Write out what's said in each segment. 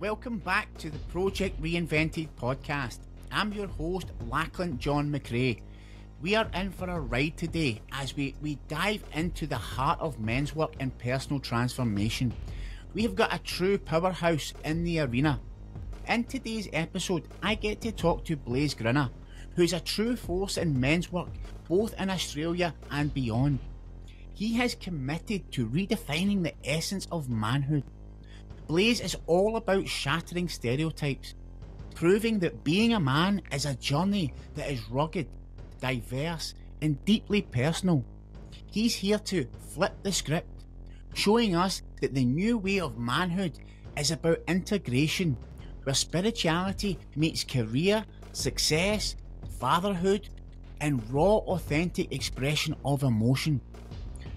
Welcome back to the Project Reinvented podcast. I'm your host, Lachlan John McRae. We are in for a ride today as we dive into the heart of men's work and personal transformation. We have got a true powerhouse in the arena. In today's episode, I get to talk to Blase Grinner, who's a true force in men's work, both in Australia and beyond. He has committed to redefining the essence of manhood. Blase is all about shattering stereotypes, proving that being a man is a journey that is rugged, diverse, and deeply personal. He's here to flip the script, showing us that the new way of manhood is about integration, where spirituality meets career, success, fatherhood, and raw, authentic expression of emotion.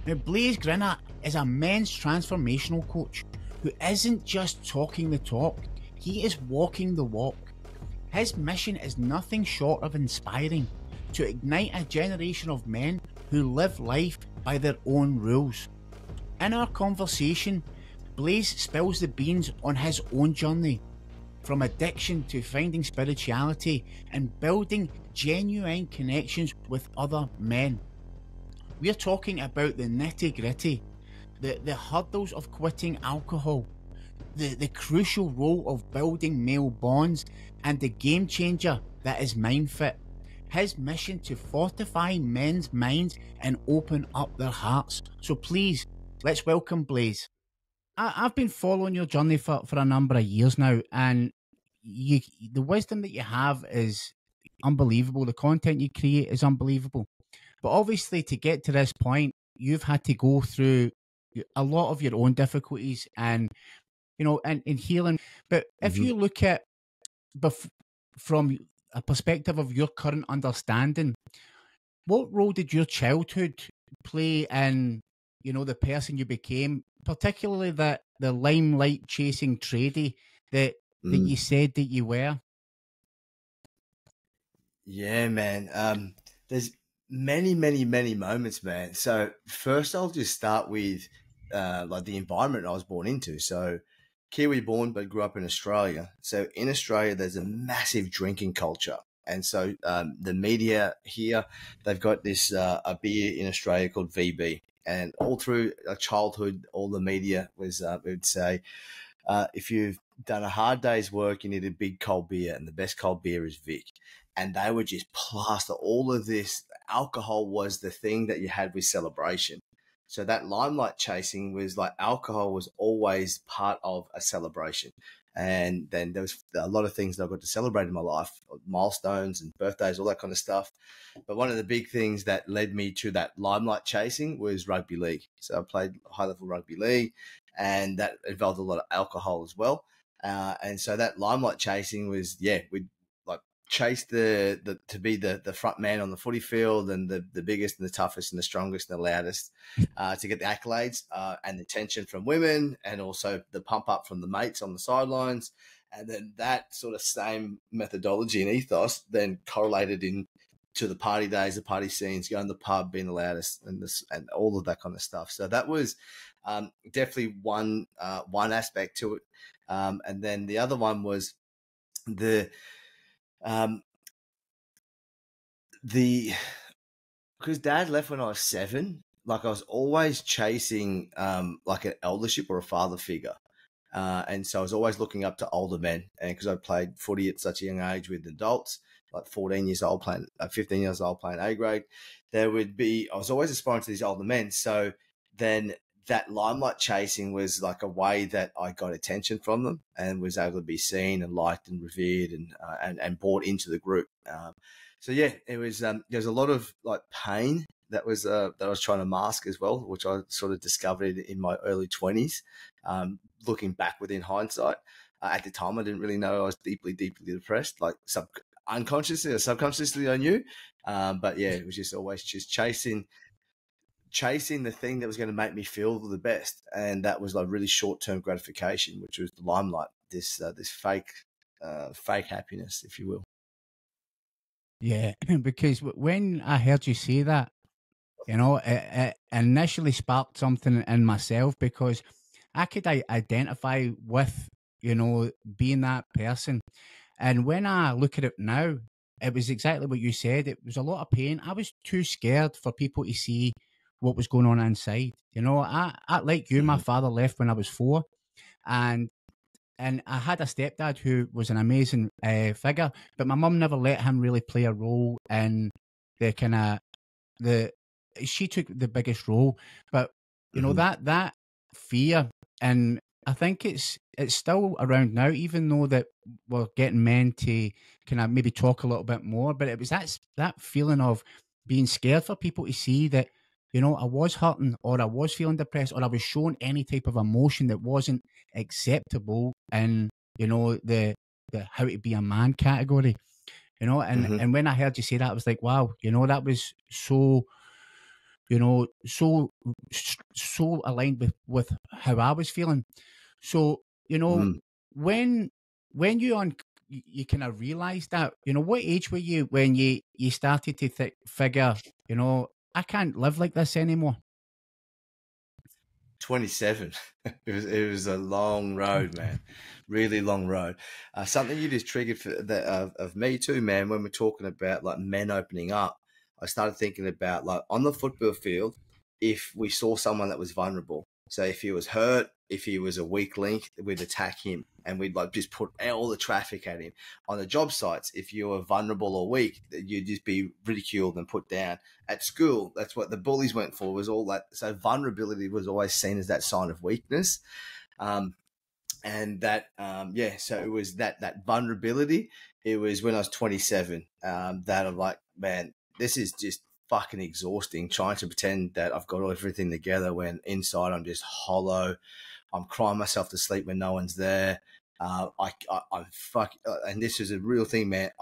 Now, Blase Grinner is a men's transformational coach who isn't just talking the talk, he is walking the walk. His mission is nothing short of inspiring, to ignite a generation of men who live life by their own rules. In our conversation, Blase spills the beans on his own journey, from addiction to finding spirituality and building genuine connections with other men. We're talking about the nitty-gritty, the hurdles of quitting alcohol, the crucial role of building male bonds, and the game changer that is MindFit. His mission to fortify men's minds and open up their hearts. So please, let's welcome Blase. I've been following your journey for a number of years now, and the wisdom that you have is unbelievable. The content you create is unbelievable. But obviously, to get to this point, you've had to go through a lot of your own difficulties and, and healing. But if you look at from a perspective of your current understanding, what role did your childhood play in, the person you became, particularly the limelight chasing tradie that you said that you were? Yeah, man. There's many moments, man. So first I'll just start with like the environment I was born into. So Kiwi born, but grew up in Australia. So in Australia, there's a massive drinking culture. And so the media here, they've got this a beer in Australia called VB. And all through childhood, all the media would say, if you've done a hard day's work, you need a big cold beer, and the best cold beer is Vic. And they would just plaster all of this. Alcohol was the thing that you had with celebration. So that limelight chasing was like alcohol was always part of a celebration. And then there was a lot of things that I got to celebrate in my life, milestones and birthdays, all that kind of stuff. But one of the big things that led me to that limelight chasing was rugby league. So I played high-level rugby league, and that involved a lot of alcohol as well. And so that limelight chasing was, we'd like chase to be the front man on the footy field and the biggest and the toughest and the strongest and the loudest to get the accolades and the attention from women, and also the pump up from the mates on the sidelines. And then that sort of same methodology and ethos then correlated into the party days, the party scenes, going to the pub, being the loudest, and all of that kind of stuff. So that was definitely one aspect to it. And then the other one was because Dad left when I was 7, like I was always chasing like an eldership or a father figure. And so I was always looking up to older men, and because I played footy at such a young age with adults, like 14 years old playing, 15 years old playing A grade, I was always aspiring to these older men. So then that limelight chasing was like a way that I got attention from them and was able to be seen and liked and revered and brought into the group. So yeah, it was, there's a lot of like pain that I was trying to mask as well, which I sort of discovered in my early 20s, looking back within hindsight. At the time, I didn't really know I was deeply, deeply depressed, like unconsciously or subconsciously I knew. But yeah, it was just always just chasing the thing that was going to make me feel the best. And that was like really short-term gratification, which was the limelight, this fake happiness, if you will. Yeah, because when I heard you say that, it initially sparked something in myself, because I could identify with, being that person. And when I look at it now, it was exactly what you said. It was a lot of pain. I was too scared for people to see what was going on inside. I like you, my Mhm. father left when I was 4, and I had a stepdad who was an amazing figure, but my mum never let him really play a role in the kind of the. She took the biggest role, but Mhm. that fear, and I think it's still around now, even though that we're getting men to kind of maybe talk a little bit more. But it was that feeling of being scared for people to see that I was hurting, or I was feeling depressed, or I was showing any type of emotion that wasn't acceptable in the how to be a man category. And Mhm. when I heard you say that, I was like, wow, that was so so aligned with how I was feeling. So Mm. when you kind of realized that, what age were you when you started to figure, I can't live like this anymore? 27. It was a long road, man. Really long road. Something you just triggered for that of me too, man. When we're talking about like men opening up, I started thinking about like on the football field, if we saw someone that was vulnerable. So if he was hurt, if he was a weak link, we'd attack him and we'd like just put all the traffic at him. On the job sites, if you were vulnerable or weak, you'd just be ridiculed and put down. At school, that's what the bullies went for, was all that. So vulnerability was always seen as that sign of weakness. Um, and that, so it was that vulnerability. It was when I was 27 that I'm like, man, this is just fucking exhausting trying to pretend that I've got everything together when inside I'm just hollow. I'm crying myself to sleep when no one's there. I'm fuck, and this is a real thing, man.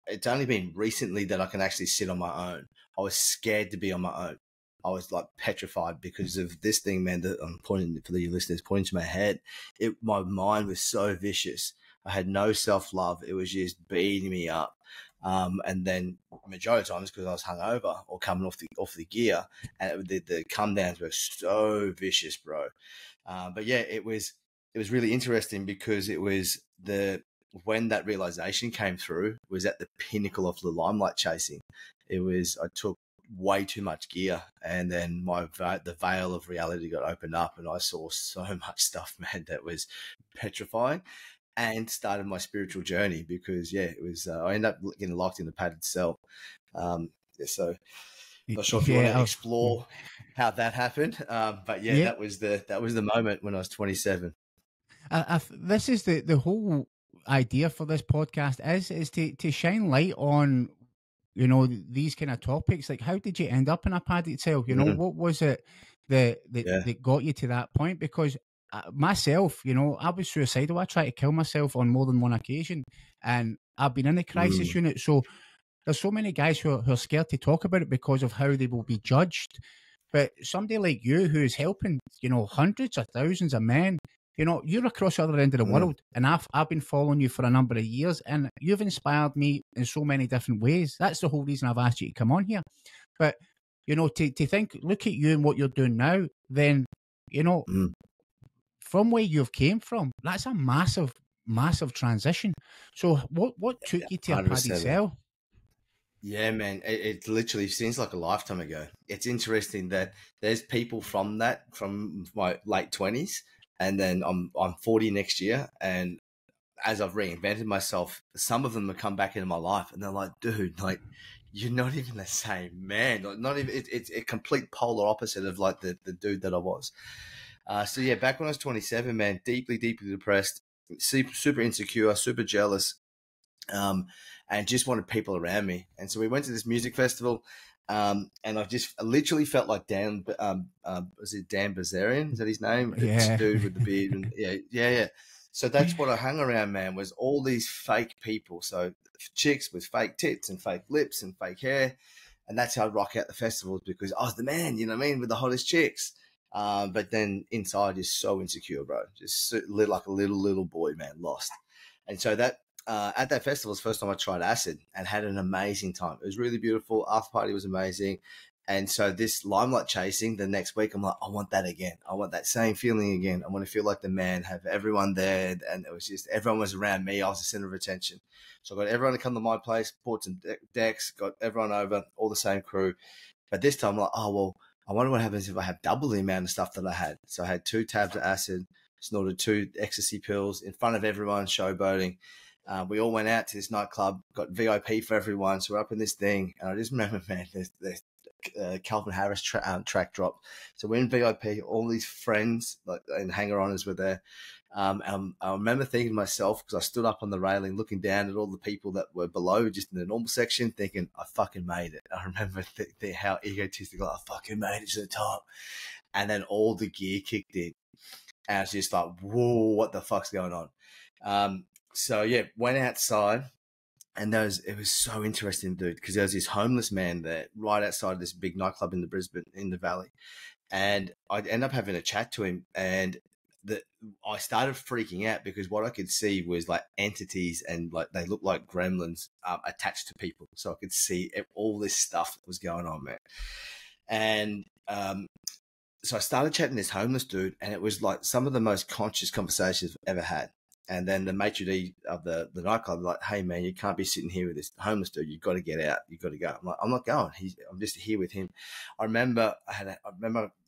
It's only been recently that I can actually sit on my own. I was scared to be on my own. I was like petrified because of this thing, man, that I'm pointing for the listeners, pointing to my head. My mind was so vicious. I had no self-love. It was just beating me up. And then majority of times because I was hungover or coming off the gear, and the come downs were so vicious, bro. But yeah, it was really interesting because it was when that realization came through was at the pinnacle of the limelight chasing. I took way too much gear, and then the veil of reality got opened up, and I saw so much stuff, man, that was petrifying, and started my spiritual journey because it was I ended up getting locked in the padded cell. So not sure if you want to Yeah, explore how that happened, but yeah, yeah. that was the moment when I was 27. This is the whole idea for this podcast is to shine light on these kind of topics. Like, how did you end up in a padded cell? Mhm. What was it that Yeah. that got you to that point? Because myself, I was suicidal. I tried to kill myself on more than one occasion, and I've been in the crisis Mm. unit. So there's so many guys who are scared to talk about it because of how they will be judged. But somebody like you who is helping, hundreds of thousands of men, you're across the other end of the Mm. world, and I've been following you for a number of years, and you've inspired me in so many different ways. That's the whole reason I've asked you to come on here. But to think, look at you and what you're doing now, then Mm. from where you've came from, that's a massive, massive transition. So what took Yeah, you to a padded 100%. cell? Yeah, man, it literally seems like a lifetime ago. It's interesting that there's people from my late 20s, and then I'm 40 next year, and as I've reinvented myself, some of them have come back into my life, and they're like, dude, like you're not even the same man. Like, not even it's a complete polar opposite of like the dude that I was. So yeah, back when I was 27, man, deeply, deeply depressed, super insecure, super jealous, um, and just wanted people around me. And so we went to this music festival, and I literally felt like was it Dan Bazarian? Is that his name? It's a Yeah. dude with the beard, and yeah, yeah, yeah. So that's what I hung around, man, was all these fake people. So chicks with fake tits and fake lips and fake hair. And that's how I'd rock out the festivals because I was the man, you know what I mean, with the hottest chicks. But then inside, just so insecure, bro. Just like a little boy, man, lost. And so at that festival was the first time I tried acid and had an amazing time. It was really beautiful. After party was amazing. And so this limelight chasing, the next week, I'm like, I want that again. I want that same feeling again. I want to feel like the man, have everyone there. And it was just, everyone was around me. I was the center of attention. So I got everyone to come to my place, bought some decks, got everyone over, all the same crew. But this time I'm like, oh, well, I wonder what happens if I have double the amount of stuff that I had. So I had 2 tabs of acid, snorted 2 ecstasy pills in front of everyone, showboating. We all went out to this nightclub, got VIP for everyone. So we're up in this thing. And I just remember, man, there's Calvin Harris track drop. So we're in VIP, all these friends and hanger-oners were there. I remember thinking to myself, because I stood up on the railing looking down at all the people that were below, just in the normal section, thinking, I fucking made it. I remember how egotistical, I fucking made it to the top. And then all the gear kicked in. And I was just like, whoa, what the fuck's going on? So yeah, went outside. And it was so interesting, dude, because there was this homeless man there right outside this big nightclub in the Valley. And I'd end up having a chat to him, and I started freaking out because what I could see was like entities, and like they looked like gremlins attached to people. So I could see all this stuff that was going on, man. And so I started chatting to this homeless dude, and it was like some of the most conscious conversations I've ever had. And then the maitre d' of the nightclub was like, hey, man, you can't be sitting here with this homeless dude. You've got to get out. You've got to go. I'm like, I'm not going. I'm just here with him. I remember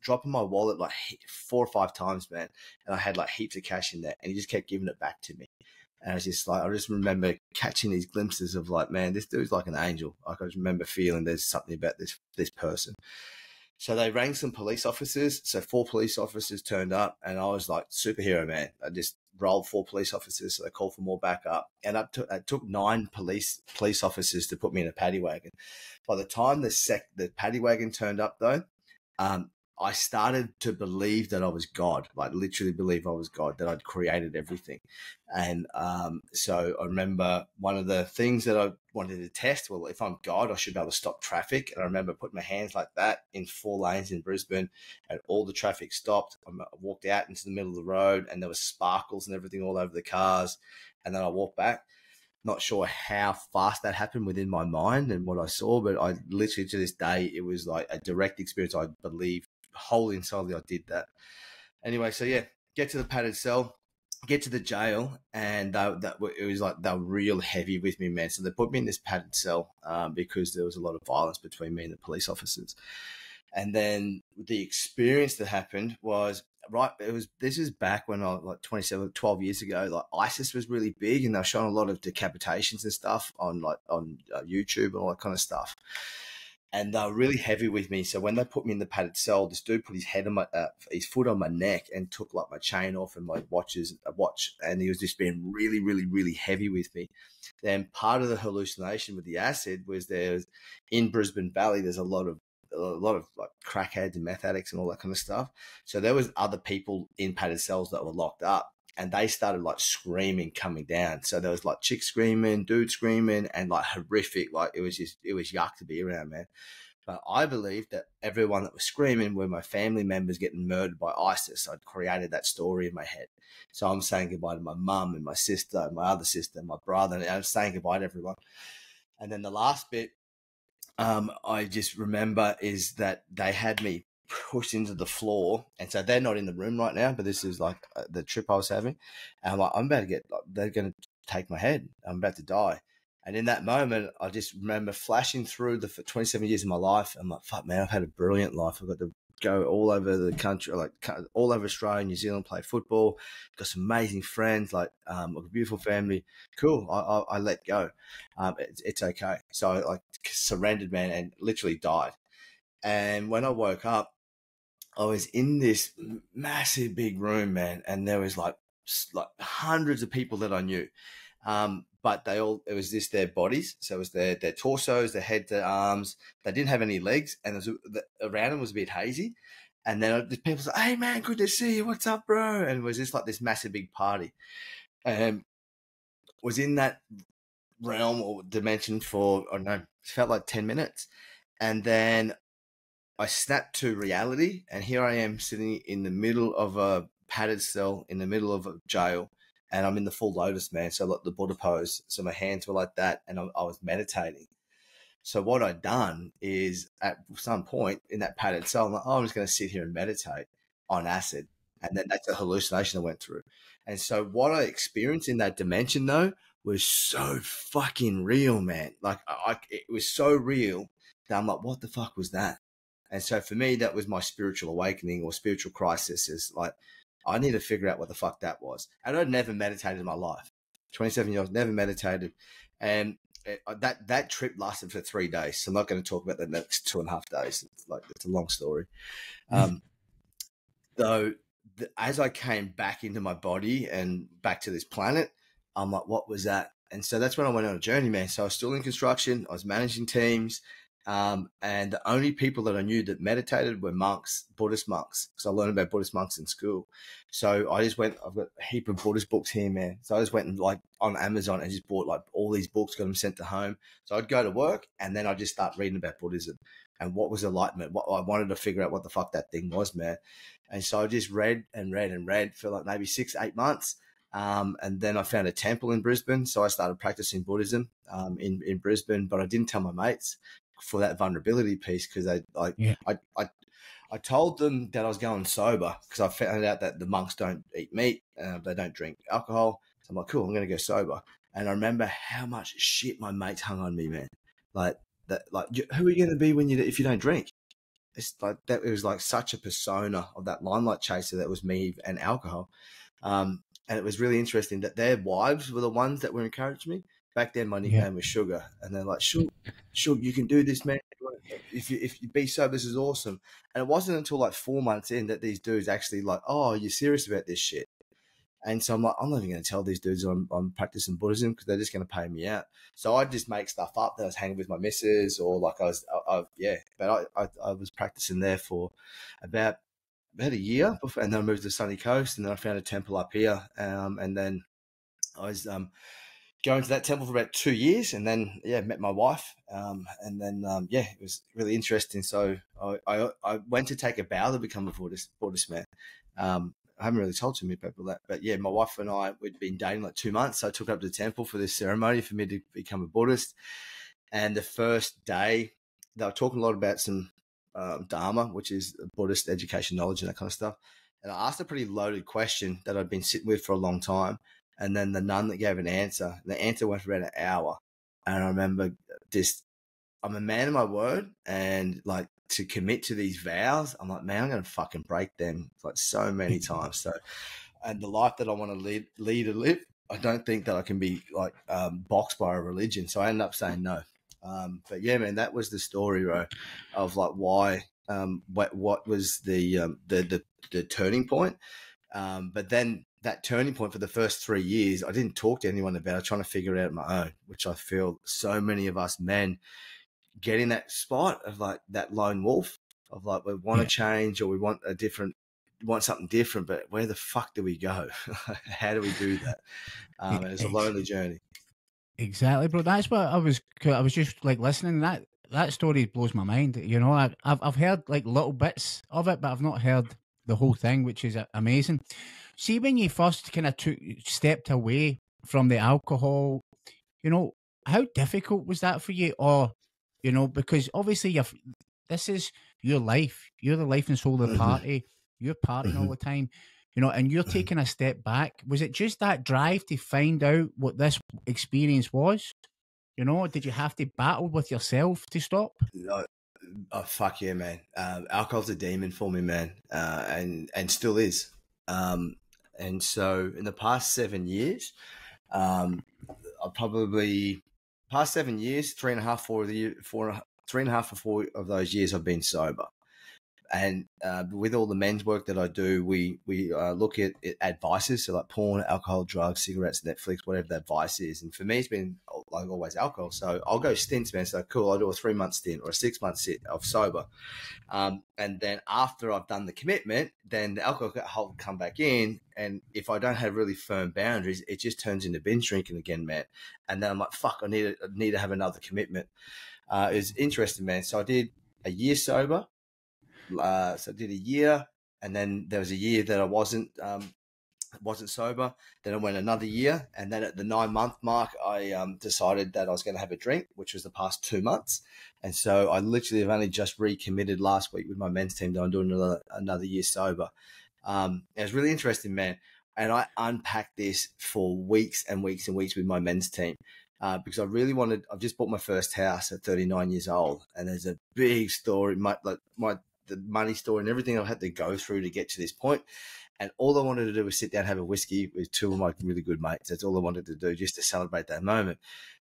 dropping my wallet like 4 or 5 times, man. And I had like heaps of cash in there. And he just kept giving it back to me. And I was just like, I just remember catching these glimpses of like, man, this dude's like an angel. Like I just remember feeling there's something about this person. So they rang some police officers. So 4 police officers turned up, and I was like superhero, man. I just rolled 4 police officers. So they called for more backup, and it took 9 police officers to put me in a paddy wagon. By the time the paddy wagon turned up, though, I started to believe that I was God, like literally believe I was God, that I'd created everything. And so I remember one of the things that I wanted to test, well, if I'm God, I should be able to stop traffic. And I remember putting my hands like that in 4 lanes in Brisbane, and all the traffic stopped. I walked out into the middle of the road, and there was sparkles and everything all over the cars. And then I walked back. Not sure how fast that happened within my mind and what I saw, but I literally, to this day, it was like a direct experience. I believe wholly and solely I did that. Anyway, so yeah, get to the padded cell, get to the jail, and it was like they were real heavy with me, man. So they put me in this padded cell because there was a lot of violence between me and the police officers. And then the experience that happened was, this is back when I was like 12 years ago, like ISIS was really big, and they were showing a lot of decapitations and stuff on YouTube and all that kind of stuff. And they were really heavy with me. So when they put me in the padded cell, this dude put his foot on my neck and took like my chain off and my watch, and he was just being really, really, really heavy with me. Then part of the hallucination with the acid was in Brisbane Valley, there's a lot of like crackheads and meth addicts and all that kind of stuff. So there was other people in padded cells that were locked up, and they started like screaming coming down. So there was like chicks screaming, dudes screaming, and like horrific. Like it was yuck to be around, man. But I believed that everyone that was screaming were my family members getting murdered by ISIS. I'd created that story in my head. So I'm saying goodbye to my mum and my sister and my other sister and my brother, and I'm saying goodbye to everyone. And then the last bit, I just remember is that they had me pushed into the floor, and so they're not in the room right now, but this is like the trip I was having, and I'm like, I'm about to they're going to take my head. I'm about to die. And in that moment, I just remember flashing through for 27 years of my life. I'm like, fuck, man, I've had a brilliant life. I've got to go all over the country, like all over Australia, New Zealand, play football. Got some amazing friends, like a beautiful family. Cool. I let go. It's okay. So I like surrendered, man, and literally died. And when I woke up, I was in this massive big room, man, and there was like hundreds of people that I knew. But it was just their bodies. So it was their torsos, their head, their arms. They didn't have any legs, and around them was a bit hazy. And then people said, hey, man, good to see you. What's up, bro? And it was just like this massive big party. And was in that realm or dimension for, I don't know, it felt like 10 minutes. And then I snapped to reality. And here I am sitting in the middle of a padded cell, in the middle of a jail. And I'm in the full lotus, man. So like the Buddha pose. So my hands were like that, and I was meditating. So what I'd done is at some point in that pattern cell, I'm like, oh, I'm just going to sit here and meditate on acid. And then that's a hallucination I went through. And so what I experienced in that dimension though was so fucking real, man. Like it was so real that I'm like, what the fuck was that? And so for me, that was my spiritual awakening or spiritual crisis. Is like, I need to figure out what the fuck that was. And I'd never meditated in my life. 27 years, never meditated. And that trip lasted for 3 days. So I'm not going to talk about the next 2.5 days. It's a long story. Though, as I came back into my body and back to this planet, I'm like, what was that? And so that's when I went on a journey, man. So I was still in construction. I was managing teams. And the only people that I knew that meditated were monks, Buddhist monks, because I learned about Buddhist monks in school. So I just went, I've got a heap of Buddhist books here, man. So I just went and like on Amazon and just bought like all these books, got them sent to home. So I'd go to work and then I'd just start reading about Buddhism and what was enlightenment. What I wanted to figure out what the fuck that thing was, man. And so I just read and read and read for like maybe 6-8 months. And then I found a temple in Brisbane. So I started practicing Buddhism in Brisbane, but I didn't tell my mates for that vulnerability piece because I told them that I was going sober because I found out that the monks don't eat meat, they don't drink alcohol. So I'm like, cool, I'm going to go sober. And I remember how much shit my mates hung on me, man. Like that, like who are you going to be if you don't drink? It's like that. It was like such a persona of that limelight chaser that was me and alcohol. And it was really interesting that their wives were the ones that were encouraging me. Back then, my nickname was Sugar, and they're like, "Sugar, you can do this, man. If you be sober, this is awesome." And it wasn't until like 4 months in that these dudes actually like, "Oh, you're serious about this shit?" And so I'm like, I'm not even going to tell these dudes I'm practicing Buddhism because they're just going to pay me out. So I just make stuff up that I was hanging with my missus or like but I was practicing there for about a year before, and then I moved to the sunny coast, and then I found a temple up here, and then I was going to that temple for about 2 years, and then met my wife, and then it was really interesting. So I went to take a vow to become a Buddhist man. I haven't really told too many people that, but yeah, my wife and we'd been dating like 2 months, so I took her up to the temple for this ceremony for me to become a Buddhist. And the first day, they were talking a lot about some Dharma, which is Buddhist education, knowledge, and that kind of stuff. And I asked a pretty loaded question that I'd been sitting with for a long time. And then the nun that gave an answer, the answer went for about an hour. And I remember I'm a man of my word, and like to commit to these vows, I'm like, man, I'm going to fucking break them like so many times. So, and the life that I want to lead and live, I don't think that I can be like boxed by a religion. So I ended up saying no. But yeah, man, that was the story, bro, of like why, what was the turning point. But then that turning point for the first 3 years, I didn't talk to anyone about it, trying to figure it out on my own, which I feel so many of us men get in that spot of like that lone wolf of like, we want to change or we want something different, but where the fuck do we go? How do we do that? And it's a lonely journey. Exactly, bro. That's what I was just like listening. That story blows my mind. You know, I've heard like little bits of it, but I've not heard the whole thing, which is amazing. See, when you first kind of stepped away from the alcohol, you know, how difficult was that for you? Or, you know, because obviously this is your life. You're the life and soul of the party. You're partying all the time. You know, and you're taking a step back. Was it just that drive to find out what this experience was? You know, did you have to battle with yourself to stop? Oh fuck yeah, man. Alcohol's a demon for me, man. And still is. And so in the past 7 years, I probably past 7 years, 3.5 or 4 of those years I've been sober. And with all the men's work that I do, we look at vices, so like porn, alcohol, drugs, cigarettes, Netflix, whatever that vice is. And for me, it's been like always alcohol. So I'll go stints, man. So cool, I'll do a 3-month stint or a 6-month stint of sober. And then after I've done the commitment, then the alcohol will come back in. And if I don't have really firm boundaries, it just turns into binge drinking again, man. And then I'm like, fuck, I need to have another commitment. It's interesting, man. So I did a year sober. So I did a year, and then there was a year that I wasn't wasn't sober. Then I went another year, and then at the 9-month mark, I decided that I was going to have a drink, which was the past 2 months. And so I literally have only just recommitted last week with my men's team that I'm doing another year sober. It was really interesting, man. And I unpacked this for weeks and weeks and weeks with my men's team because I really wanted. I've just bought my first house at 39 years old, and there's a big story, the money story and everything I've had to go through to get to this point. And all I wanted to do was sit down and have a whiskey with two of my really good mates. That's all I wanted to do, just to celebrate that moment.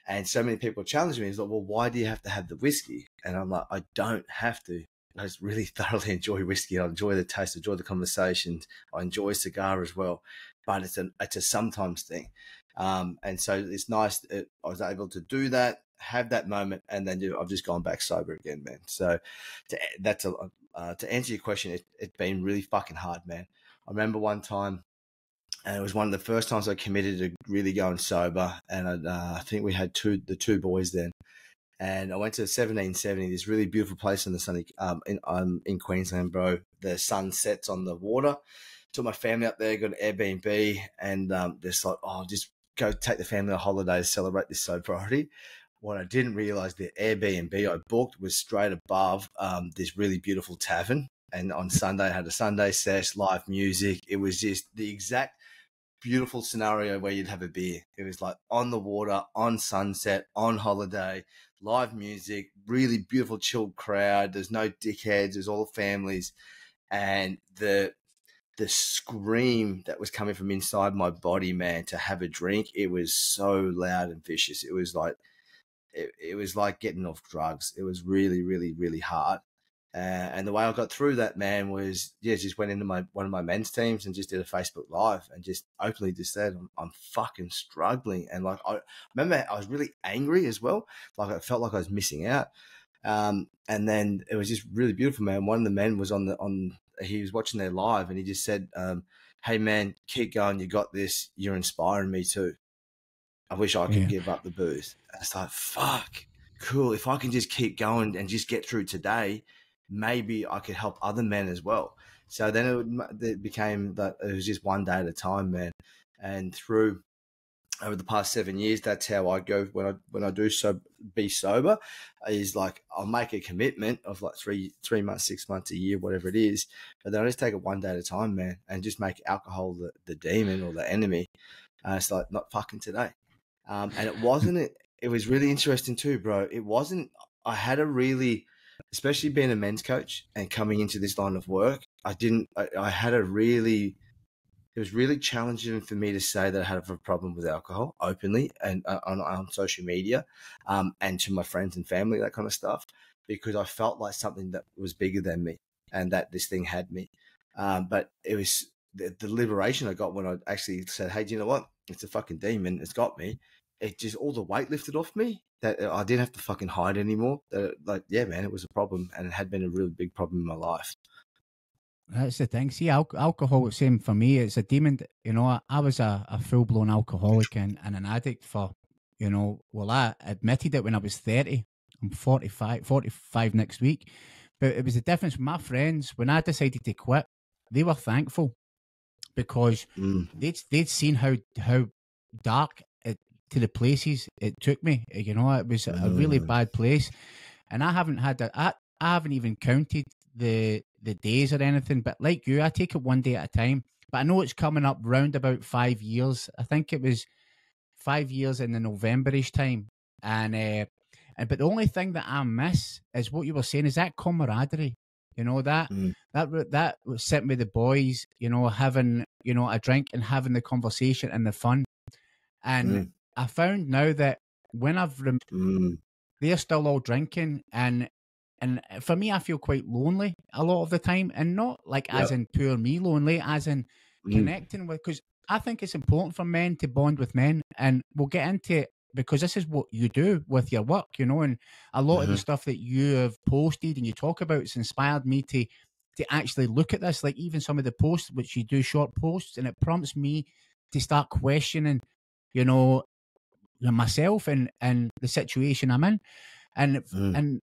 And so many people challenge me. It's like, well, why do you have to have the whiskey? And I'm like, I don't have to. I just really thoroughly enjoy whiskey. I enjoy the taste, I enjoy the conversations. I enjoy cigar as well. But it's a sometimes thing. And so it's nice that I was able to do that, have that moment, and then I've just gone back sober again, man. So to answer your question, it's been really fucking hard, man. I remember one time, and it was one of the first times I committed to really going sober. And I think we had the two boys then. And I went to 1770, this really beautiful place in the sunny, in Queensland, bro. The sun sets on the water. Took my family up there, got an Airbnb, and just like, just go take the family on holiday to celebrate this sobriety. What I didn't realize, the Airbnb I booked was straight above this really beautiful tavern. And on Sunday, I had a Sunday sesh, live music. It was just the exact beautiful scenario where you'd have a beer. It was like on the water, on sunset, on holiday, live music, really beautiful, chilled crowd. There's no dickheads. There's all families. And the scream that was coming from inside my body, man, to have a drink, it was so loud and vicious. It was like, it was like getting off drugs. It was really, really, really hard. And the way I got through that, man, was just went into one of my men's teams and just did a Facebook Live and just openly just said, I'm fucking struggling. And like, I remember I was really angry as well. Like I felt like I was missing out. And then it was just really beautiful, man. One of the men was he was watching their live, and he just said, hey man, keep going. You got this. You're inspiring me too. I wish I could give up the booze. And it's like, fuck, cool. If I can just keep going and just get through today, maybe I could help other men as well. So then it became that it was just one day at a time, man. And over the past 7 years, that's how I go when I do be sober, is like I'll make a commitment of like 3 months, 6 months, a year, whatever it is. But then I just take it one day at a time, man, and just make alcohol the demon or the enemy. It's like, not fucking today. And it was really interesting too, bro. I had a really, especially being a men's coach and coming into this line of work, it was really challenging for me to say that I had a problem with alcohol openly and on social media, and to my friends and family, that kind of stuff, because I felt like something that was bigger than me and that this thing had me. But it was the liberation I got when I actually said, hey, do you know what? It's a fucking demon. It's got me. It just, all the weight lifted off me, that I didn't have to fucking hide anymore. Yeah, man, it was a problem, and it had been a really big problem in my life. That's the thing. See, alcohol, same for me. It's a demon. You know, I was a full-blown alcoholic and an addict for, I admitted it when I was 30. I'm 45 next week. But it was the difference with my friends. When I decided to quit, they were thankful because they'd seen how dark to the places it took me. It was a really bad place. And I haven't even counted the days or anything, but like you, I take it one day at a time. But I know it's coming up round about 5 years. I think it was 5 years in the Novemberish time. And but the only thing that I miss is what you were saying, is that camaraderie. That was sitting with the boys, having, a drink and having the conversation and the fun. And I found now that when they're still all drinking, and for me, I feel quite lonely a lot of the time, and not like as in poor me lonely, as in connecting with, because I think it's important for men to bond with men, and we'll get into it because this is what you do with your work, and a lot of the stuff that you have posted and you talk about, it's inspired me to actually look at this, like even some of the posts, which you do short posts, and it prompts me to start questioning, myself and the situation I'm in, and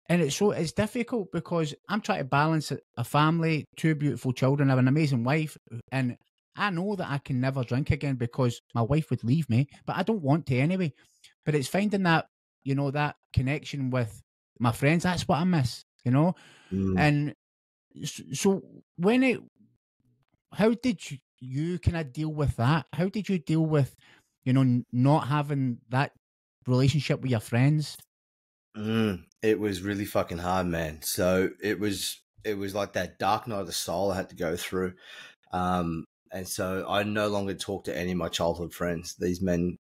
it's difficult because I'm trying to balance a family, 2 beautiful children, I have an amazing wife, and I know that I can never drink again because my wife would leave me, but I don't want to anyway. But it's finding that, you know, that connection with my friends. That's what I miss, you know. Mm. And so how did you kind of deal with that? How did you deal with, you know, not having that relationship with your friends? It was really fucking hard, man. So it was like that dark night of the soul I had to go through. And so I no longer talk to any of my childhood friends, these men.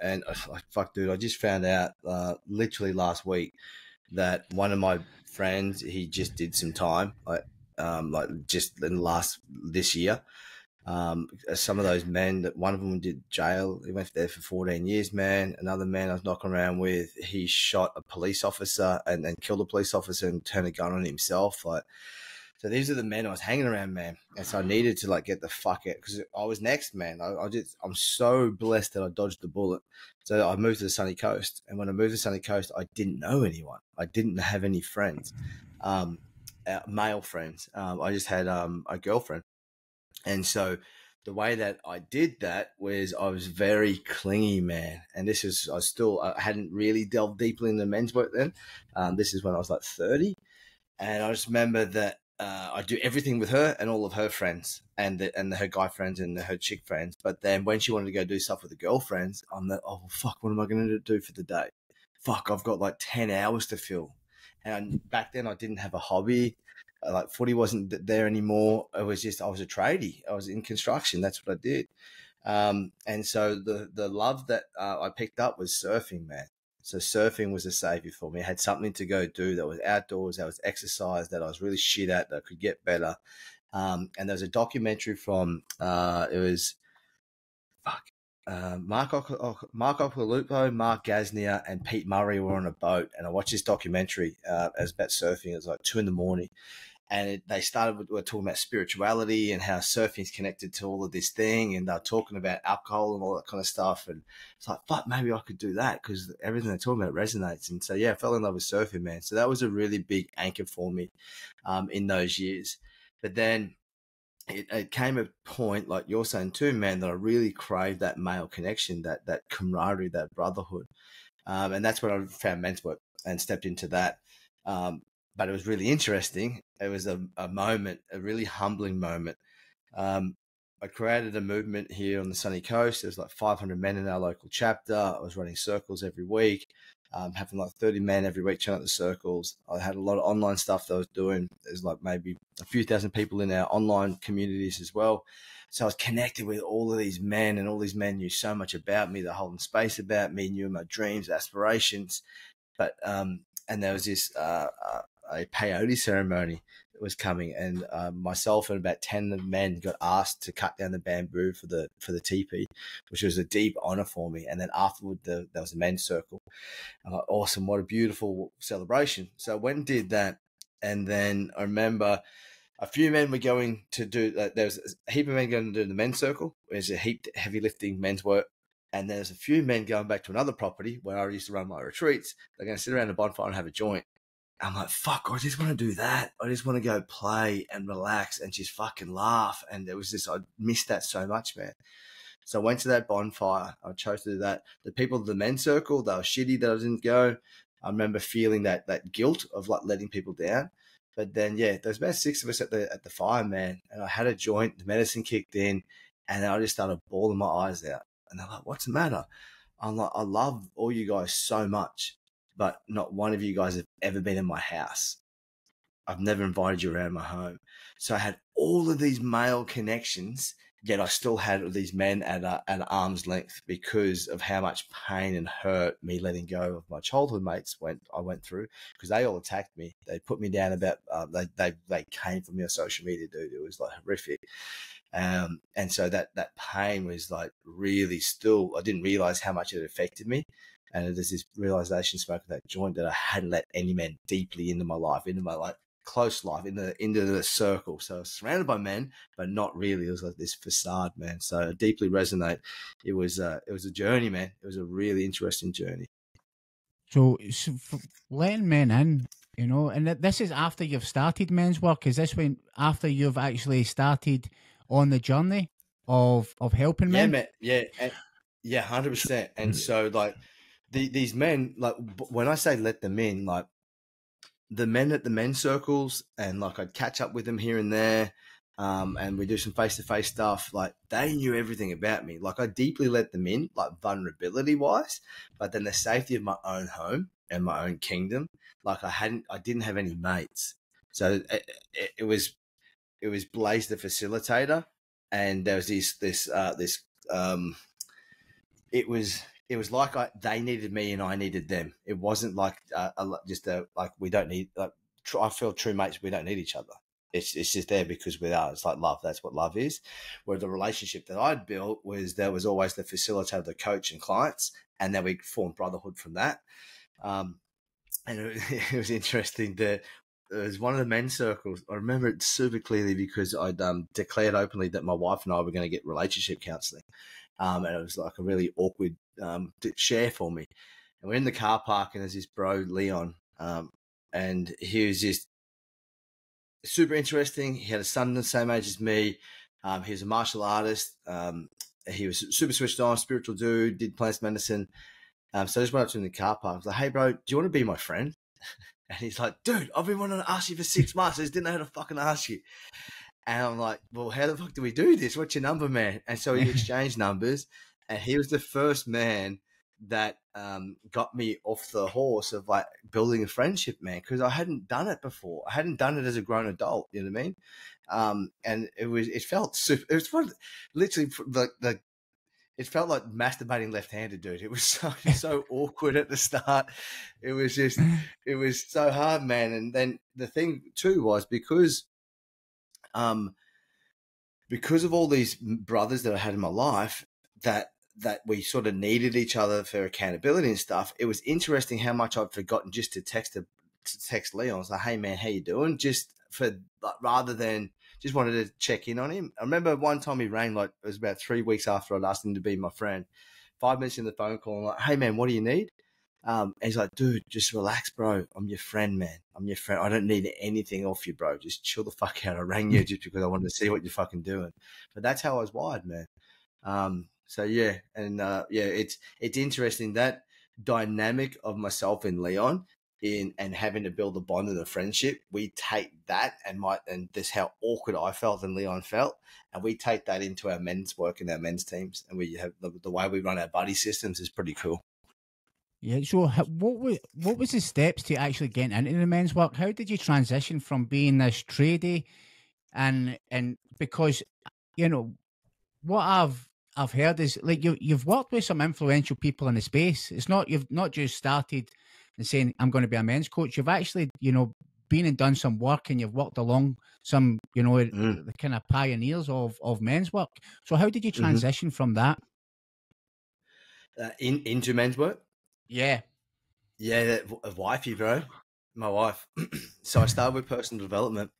And like, fuck, dude, I just found out literally last week that one of my friends, he just did some time, like just in the last this year. Some of those men, that one of them did jail. He went there for 14 years, man. Another man I was knocking around with, he shot a police officer and then killed a police officer and turned a gun on himself. Like, so these are the men I was hanging around, man. And so I needed to like get the fuck out because I was next, man. I'm so blessed that I dodged the bullet. So I moved to the sunny coast, and when I moved to the sunny coast, I didn't know anyone. I didn't have any friends, male friends. I just had a girlfriend. And so the way that I did that was I was very clingy, man. And I hadn't really delved deeply into men's work then. This is when I was like 30. And I just remember that I do everything with her and all of her friends and her guy friends and her chick friends. But then when she wanted to go do stuff with the girlfriends, I'm like, oh, fuck, what am I going to do for the day? Fuck, I've got like 10 hours to fill. And back then I didn't have a hobby. Like footy wasn't there anymore. It was just, I was a tradie. I was in construction. That's what I did. And so the love that I picked up was surfing, man. So surfing was a savior for me. I had something to go do that was outdoors, that was exercise, that I was really shit at, that I could get better. And there was a documentary from, it was, Mark Occhilupo, Mark Gasnier, and Pete Murray were on a boat. And I watched this documentary as about surfing. It was like 2 a.m. And they were talking about spirituality and how surfing is connected to all of this thing. And they're talking about alcohol and all that kind of stuff. And it's like, fuck, maybe I could do that because everything they're talking about resonates. And so, yeah, I fell in love with surfing, man. So that was a really big anchor for me in those years. But then it came a point, like you're saying too, man, that I really craved that male connection, that camaraderie, that brotherhood. And that's when I found men's work and stepped into that. But it was really interesting. It was a moment, a really humbling moment. I created a movement here on the sunny coast. There's like 500 men in our local chapter. I was running circles every week, having like 30 men every week turn out the circles. I had a lot of online stuff that I was doing. There's like maybe a few thousand people in our online communities as well. So I was connected with all of these men, and all these men knew so much about me. They're holding space about me, knew my dreams, aspirations. But and there was this a peyote ceremony that was coming, and myself and about 10 men got asked to cut down the bamboo for the teepee, which was a deep honor for me. And then afterward, there was a men's circle. I'm like, awesome, what a beautiful celebration. So I went and did that, and then I remember a few men were going to do that. There was a heap of men going to do the men's circle. There's a heap heavy lifting men's work. And there's a few men going back to another property where I used to run my retreats. They're going to sit around a bonfire and have a joint. I'm like, fuck, I just want to do that. I just want to go play and relax and just fucking laugh. And there was this, I missed that so much, man. So I went to that bonfire. I chose to do that. The people of the men's circle, they were shitty that I didn't go. I remember feeling that guilt of like letting people down. But then, yeah, there's about 6 of us at the fire, man. And I had a joint, the medicine kicked in, and then I just started bawling my eyes out. And they're like, what's the matter? I'm like, I love all you guys so much, but not one of you guys have ever been in my house. I've never invited you around my home. So I had all of these male connections, yet I still had these men at arm's length because of how much pain and hurt me letting go of my childhood mates I went through, because they all attacked me. They put me down about, they came for me on social media, dude. It was like horrific. And so that pain was like really still, I didn't realize how much it affected me. And there's this realization smoking that joint that I hadn't let any men deeply into my life, into my like close life, into the circle. So I was surrounded by men, but not really. It was like this facade, man. So I deeply resonate. It was a journey, man. It was a really interesting journey. So letting men in, you know, and this is after you've started men's work. Is this when after you've actually started on the journey? of helping Yeah, men? man. Yeah. Yeah, 100%. And so like these men, like when I say let them in, like the men at the men's circles, and like I'd catch up with them here and there, and we do some face-to-face stuff. Like they knew everything about me. Like I deeply let them in, like vulnerability wise, but then the safety of my own home and my own kingdom, like I didn't have any mates. So it was Blase the facilitator, and there was this um it was like they needed me and I needed them. It wasn't like like we don't need like I feel true mates. We don't need each other. It's just there because we are. It's like love. That's what love is. Where the relationship that I'd built was there was always the facilitator, the coach, and clients, and then we formed brotherhood from that. Um, and it was interesting that it was one of the men's circles. I remember it super clearly because I'd declared openly that my wife and I were going to get relationship counselling. And it was like a really awkward share for me. And we're in the car park, and there's this bro, Leon, and he was just super interesting. He had a son the same age as me. He was a martial artist. He was super switched on, spiritual dude, did plant medicine. So I just went up to him in the car park. I was like, hey, bro, do you want to be my friend? And he's like, dude, I've been wanting to ask you for 6 months. I just didn't know how to fucking ask you. And I'm like, well, how the fuck do we do this? What's your number, man? And so he exchanged numbers, and he was the first man that got me off the horse of like building a friendship, man, because I hadn't done it before. I hadn't done it as a grown adult, you know what I mean? And it felt super. It was fun, literally like it felt like masturbating left-handed, dude. It was so awkward at the start. It was so hard, man. And then the thing too was because of all these brothers that I had in my life that we sort of needed each other for accountability and stuff. It was interesting how much I'd forgotten just to text Leon. I was like, hey man, how you doing? Just for like, rather than just wanted to check in on him. I remember one time he rang, like it was about 3 weeks after I'd asked him to be my friend. 5 minutes in the phone call, I'm like, hey man, what do you need? And he's like, dude, just relax, bro. I'm your friend, man. I'm your friend. I don't need anything off you, bro. Just chill the fuck out. I rang you just because I wanted to see what you're fucking doing. But that's how I was wired, man. So yeah, and yeah, it's interesting that dynamic of myself and Leon and having to build a bond and a friendship. We take that and this how awkward I felt and Leon felt, and we take that into our men's work and our men's teams, and we have the way we run our buddy systems is pretty cool. Yeah. So, what was the steps to actually getting into the men's work? How did you transition from being this tradie and because you know what I've heard is like you've worked with some influential people in the space. It's not you've not just started and saying I'm going to be a men's coach. You've actually been and done some work, and you've worked along some the kind of pioneers of men's work. So how did you transition from that into men's work? Yeah. Yeah, wifey, bro. My wife. So I started with personal development.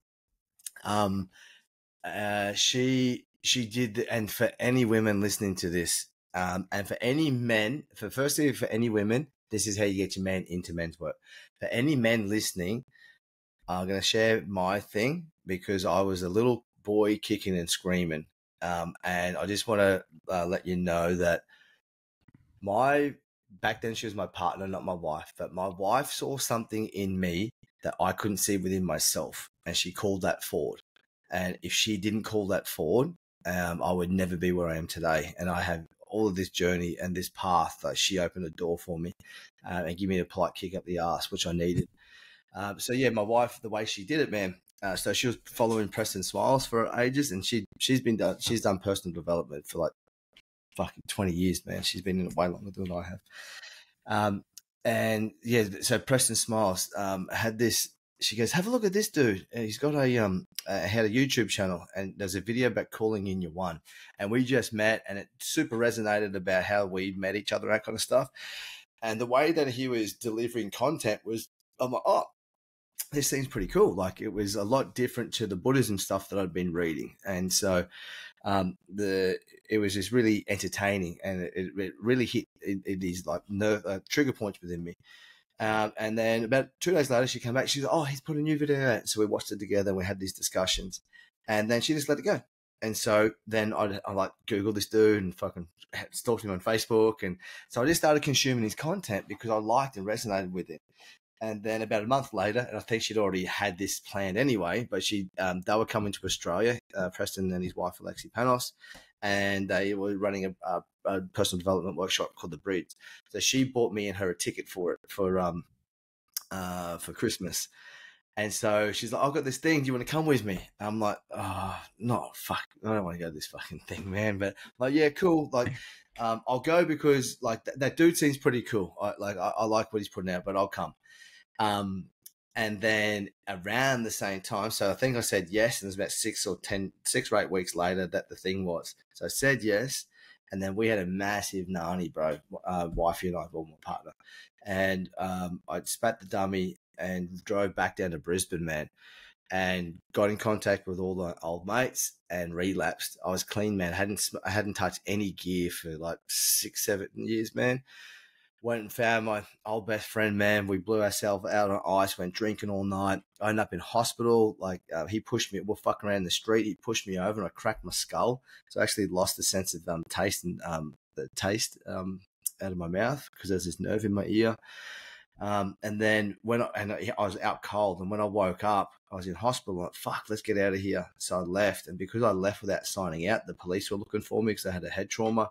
She did, and for any women listening to this, and for any men, for any women, this is how you get your man into men's work. For any men listening, I'm going to share my thing because I was a little boy kicking and screaming. And I just want to let you know that back then she was my partner, not my wife, but my wife saw something in me that I couldn't see within myself, and she called that forward. And if she didn't call that forward, I would never be where I am today. And I have all of this journey and this path that she opened a door for me and give me a polite kick up the ass, which I needed. So yeah, my wife, the way she did it, man. So she was following Preston Smiles for ages, and she's done personal development for like fucking 20 years, man. She's been in it way longer than I have. And yeah, so Preston Smiles had this. She goes, have a look at this dude. And he's got had a YouTube channel, and there's a video about calling in your one. And we just met, and it super resonated about how we met each other, that kind of stuff. And the way that he was delivering content was, I'm like, oh, this seems pretty cool. Like it was a lot different to the Buddhism stuff that I'd been reading. And so it was just really entertaining, and it really hit these like trigger points within me. And then about 2 days later, she came back. She was like, oh, he's put a new video out. So we watched it together and we had these discussions, and then she just let it go. And so then I like Google this dude and fucking stalked him on Facebook. And so I just started consuming his content because I liked and resonated with him. And then about a month later, and I think she'd already had this planned anyway, but they were coming to Australia, Preston and his wife, Alexi Panos, and they were running a personal development workshop called The Bridge. So she bought me and her a ticket for it for Christmas. And so she's like, I've got this thing. Do you want to come with me? I'm like, oh, no, fuck. I don't want to go to this fucking thing, man. But like, yeah, cool. Like, I'll go because like that dude seems pretty cool. I like what he's putting out, but I'll come. And then around the same time, so I think I said yes, and it was about 6 or 8 weeks later that the thing was. So I said yes, and then we had a massive nani, bro, wifey and I, well, my partner. And I spat the dummy and drove back down to Brisbane, man, and got in contact with all the old mates and relapsed. I was clean, man. I hadn't touched any gear for like 6-7 years, man. Went and found my old best friend, man. We blew ourselves out on ice, went drinking all night. I ended up in hospital. Like, he pushed me. We're fucking around the street. He pushed me over and I cracked my skull. So I actually lost the sense of taste and out of my mouth because there's this nerve in my ear. And then I was out cold, and when I woke up, I was in hospital. I'm like, fuck, let's get out of here. So I left, and because I left without signing out, the police were looking for me because I had a head trauma.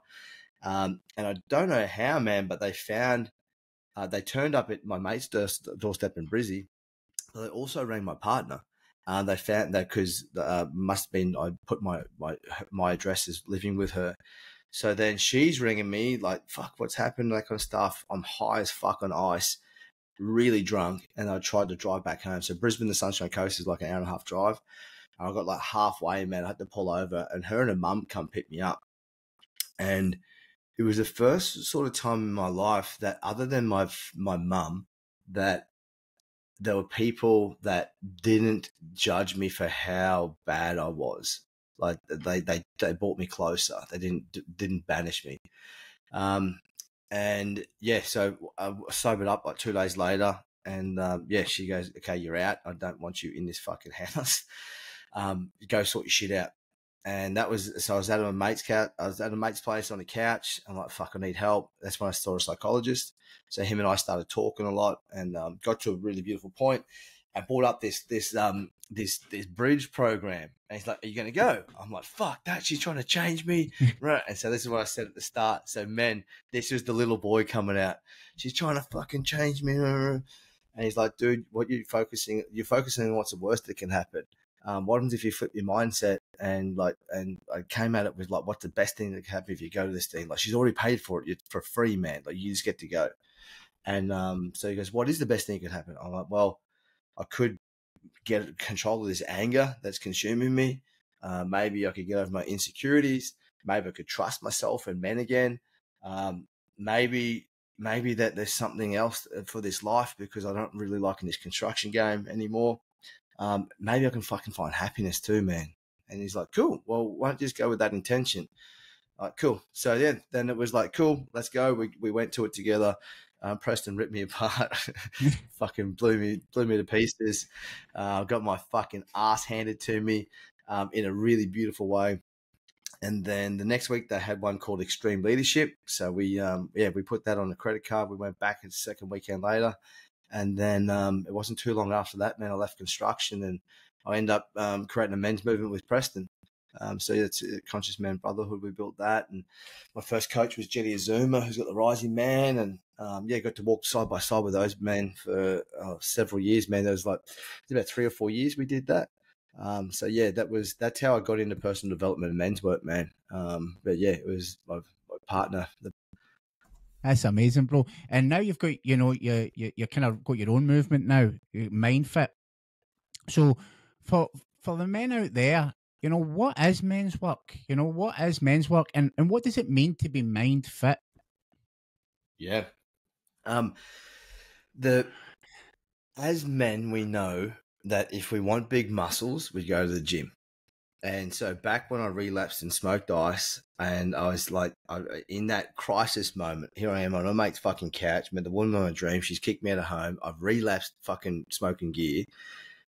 And I don't know how, man, but they turned up at my mate's doorstep in Brizzy. But they also rang my partner. They found that because must have been I put my address as living with her. So then she's ringing me like, fuck, what's happened, that kind of stuff. I'm high as fuck on ice, really drunk, and I tried to drive back home. So Brisbane, the Sunshine Coast is like an hour and a half drive. And I got like halfway, man. I had to pull over, and her and her mum come pick me up. And it was the first sort of time in my life that, other than my mum, that there were people that didn't judge me for how bad I was. Like they brought me closer. They didn't banish me. And yeah, so I sobered up like 2 days later, and yeah, she goes, okay, you're out. I don't want you in this fucking house. Go sort your shit out. And that was, so I was at a mate's place on the couch. I'm like, fuck, I need help. That's when I saw a psychologist. So him and I started talking a lot, and got to a really beautiful point. I brought up this bridge program, and he's like, are you going to go? I'm like, fuck that. She's trying to change me. Right. And so this is what I said at the start. So, men, this was the little boy coming out. She's trying to fucking change me. And he's like, dude, you're focusing on what's the worst that can happen. What happens if you flip your mindset and I came at it with like, what's the best thing that can happen if you go to this thing? Like, she's already paid for it. You're for free, man. Like, you just get to go. And so he goes, what is the best thing that could happen? I'm like, well, I could get control of this anger that's consuming me. Maybe I could get over my insecurities. Maybe I could trust myself and men again. Maybe that there's something else for this life because I don't really like in this construction game anymore. Maybe I can fucking find happiness too, man. And he's like, cool. Well, why don't you just go with that intention? Like, cool. So yeah, then it was like, cool, let's go. We went to it together. Preston ripped me apart, fucking blew me to pieces. Got my fucking ass handed to me in a really beautiful way. And then the next week they had one called Extreme Leadership. So we put that on a credit card. We went back a second weekend later. And then it wasn't too long after that, man, I left construction and I ended up creating a men's movement with Preston. So it's a Conscious Man Brotherhood. We built that. And my first coach was Jetty Azuma, who's got the Rising Man. And got to walk side by side with those men for several years, man. There was about 3 or 4 years we did that. So yeah, that's how I got into personal development and men's work, man. But yeah, it was my partner. That's amazing, bro. And now you've got, you kind of got your own movement now, MindFit. So for the men out there, what is men's work? What is men's work, and what does it mean to be mind fit? Yeah. As men, we know that if we want big muscles, we go to the gym. And so back when I relapsed and smoked ice, and I was like, in that crisis moment, here I am on my mate's fucking couch, met the woman of my dream. She's kicked me out of home. I've relapsed fucking smoking gear.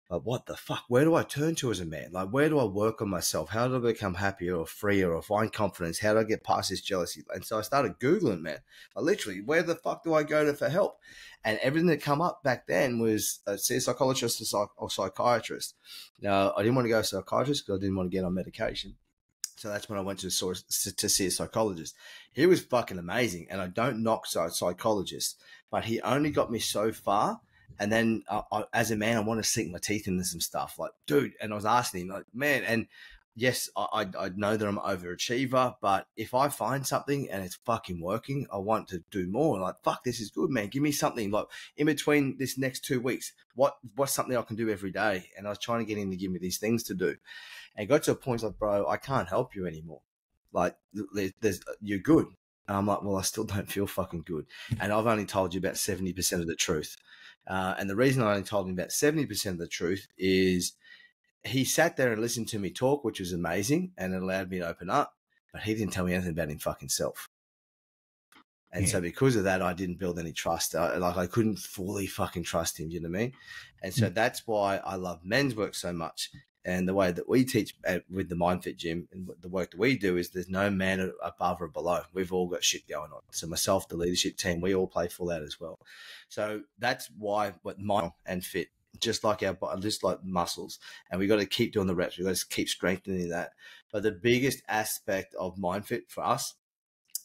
Like, what the fuck? Where do I turn to as a man? Like, where do I work on myself? How do I become happier or freer or find confidence? How do I get past this jealousy? And so I started Googling, man. Like, literally, where the fuck do I go to for help? And everything that come up back then was see a psychologist or psychiatrist. Now, I didn't want to go to a psychiatrist because I didn't want to get on medication. So that's when I went to see a psychologist. He was fucking amazing. And I don't knock psychologists, but he only got me so far. And then as a man, I want to sink my teeth into some stuff. Like, dude, and I was asking him, like, man, and yes, I know that I'm an overachiever, but if I find something and it's fucking working, I want to do more. Like, fuck, this is good, man. Give me something like in between this next 2 weeks. What's something I can do every day? And I was trying to get him to give me these things to do. And got to a point like, bro, I can't help you anymore. Like, you're good. And I'm like, well, I still don't feel fucking good. And I've only told you about 70% of the truth. And the reason I only told him about 70% of the truth is he sat there and listened to me talk, which was amazing, and it allowed me to open up, but he didn't tell me anything about his fucking self. And so because of that, I didn't build any trust. I couldn't fully fucking trust him, you know what I mean? And so that's why I love men's work so much. And the way that we teach with the MindFit Gym and the work that we do is there's no man above or below. We've all got shit going on. So myself, the leadership team, we all play full out as well. So that's why Mind and Fit, just like muscles, and we got to keep doing the reps. We got to keep strengthening that. But the biggest aspect of MindFit for us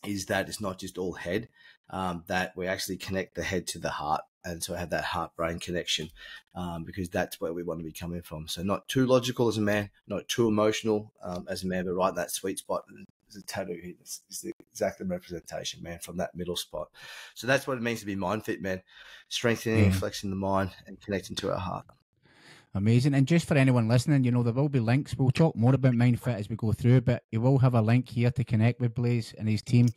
is that it's not just all head, that we actually connect the head to the heart. And so I have that heart-brain connection because that's where we want to be coming from. So not too logical as a man, not too emotional as a man, but right in that sweet spot. There's a tattoo here. It's the exact representation, man, from that middle spot. So that's what it means to be mind-fit, man. Strengthening, flexing the mind, and connecting to our heart. Amazing. And just for anyone listening, there will be links. We'll talk more about MindFit as we go through, but you will have a link here to connect with Blase and his team.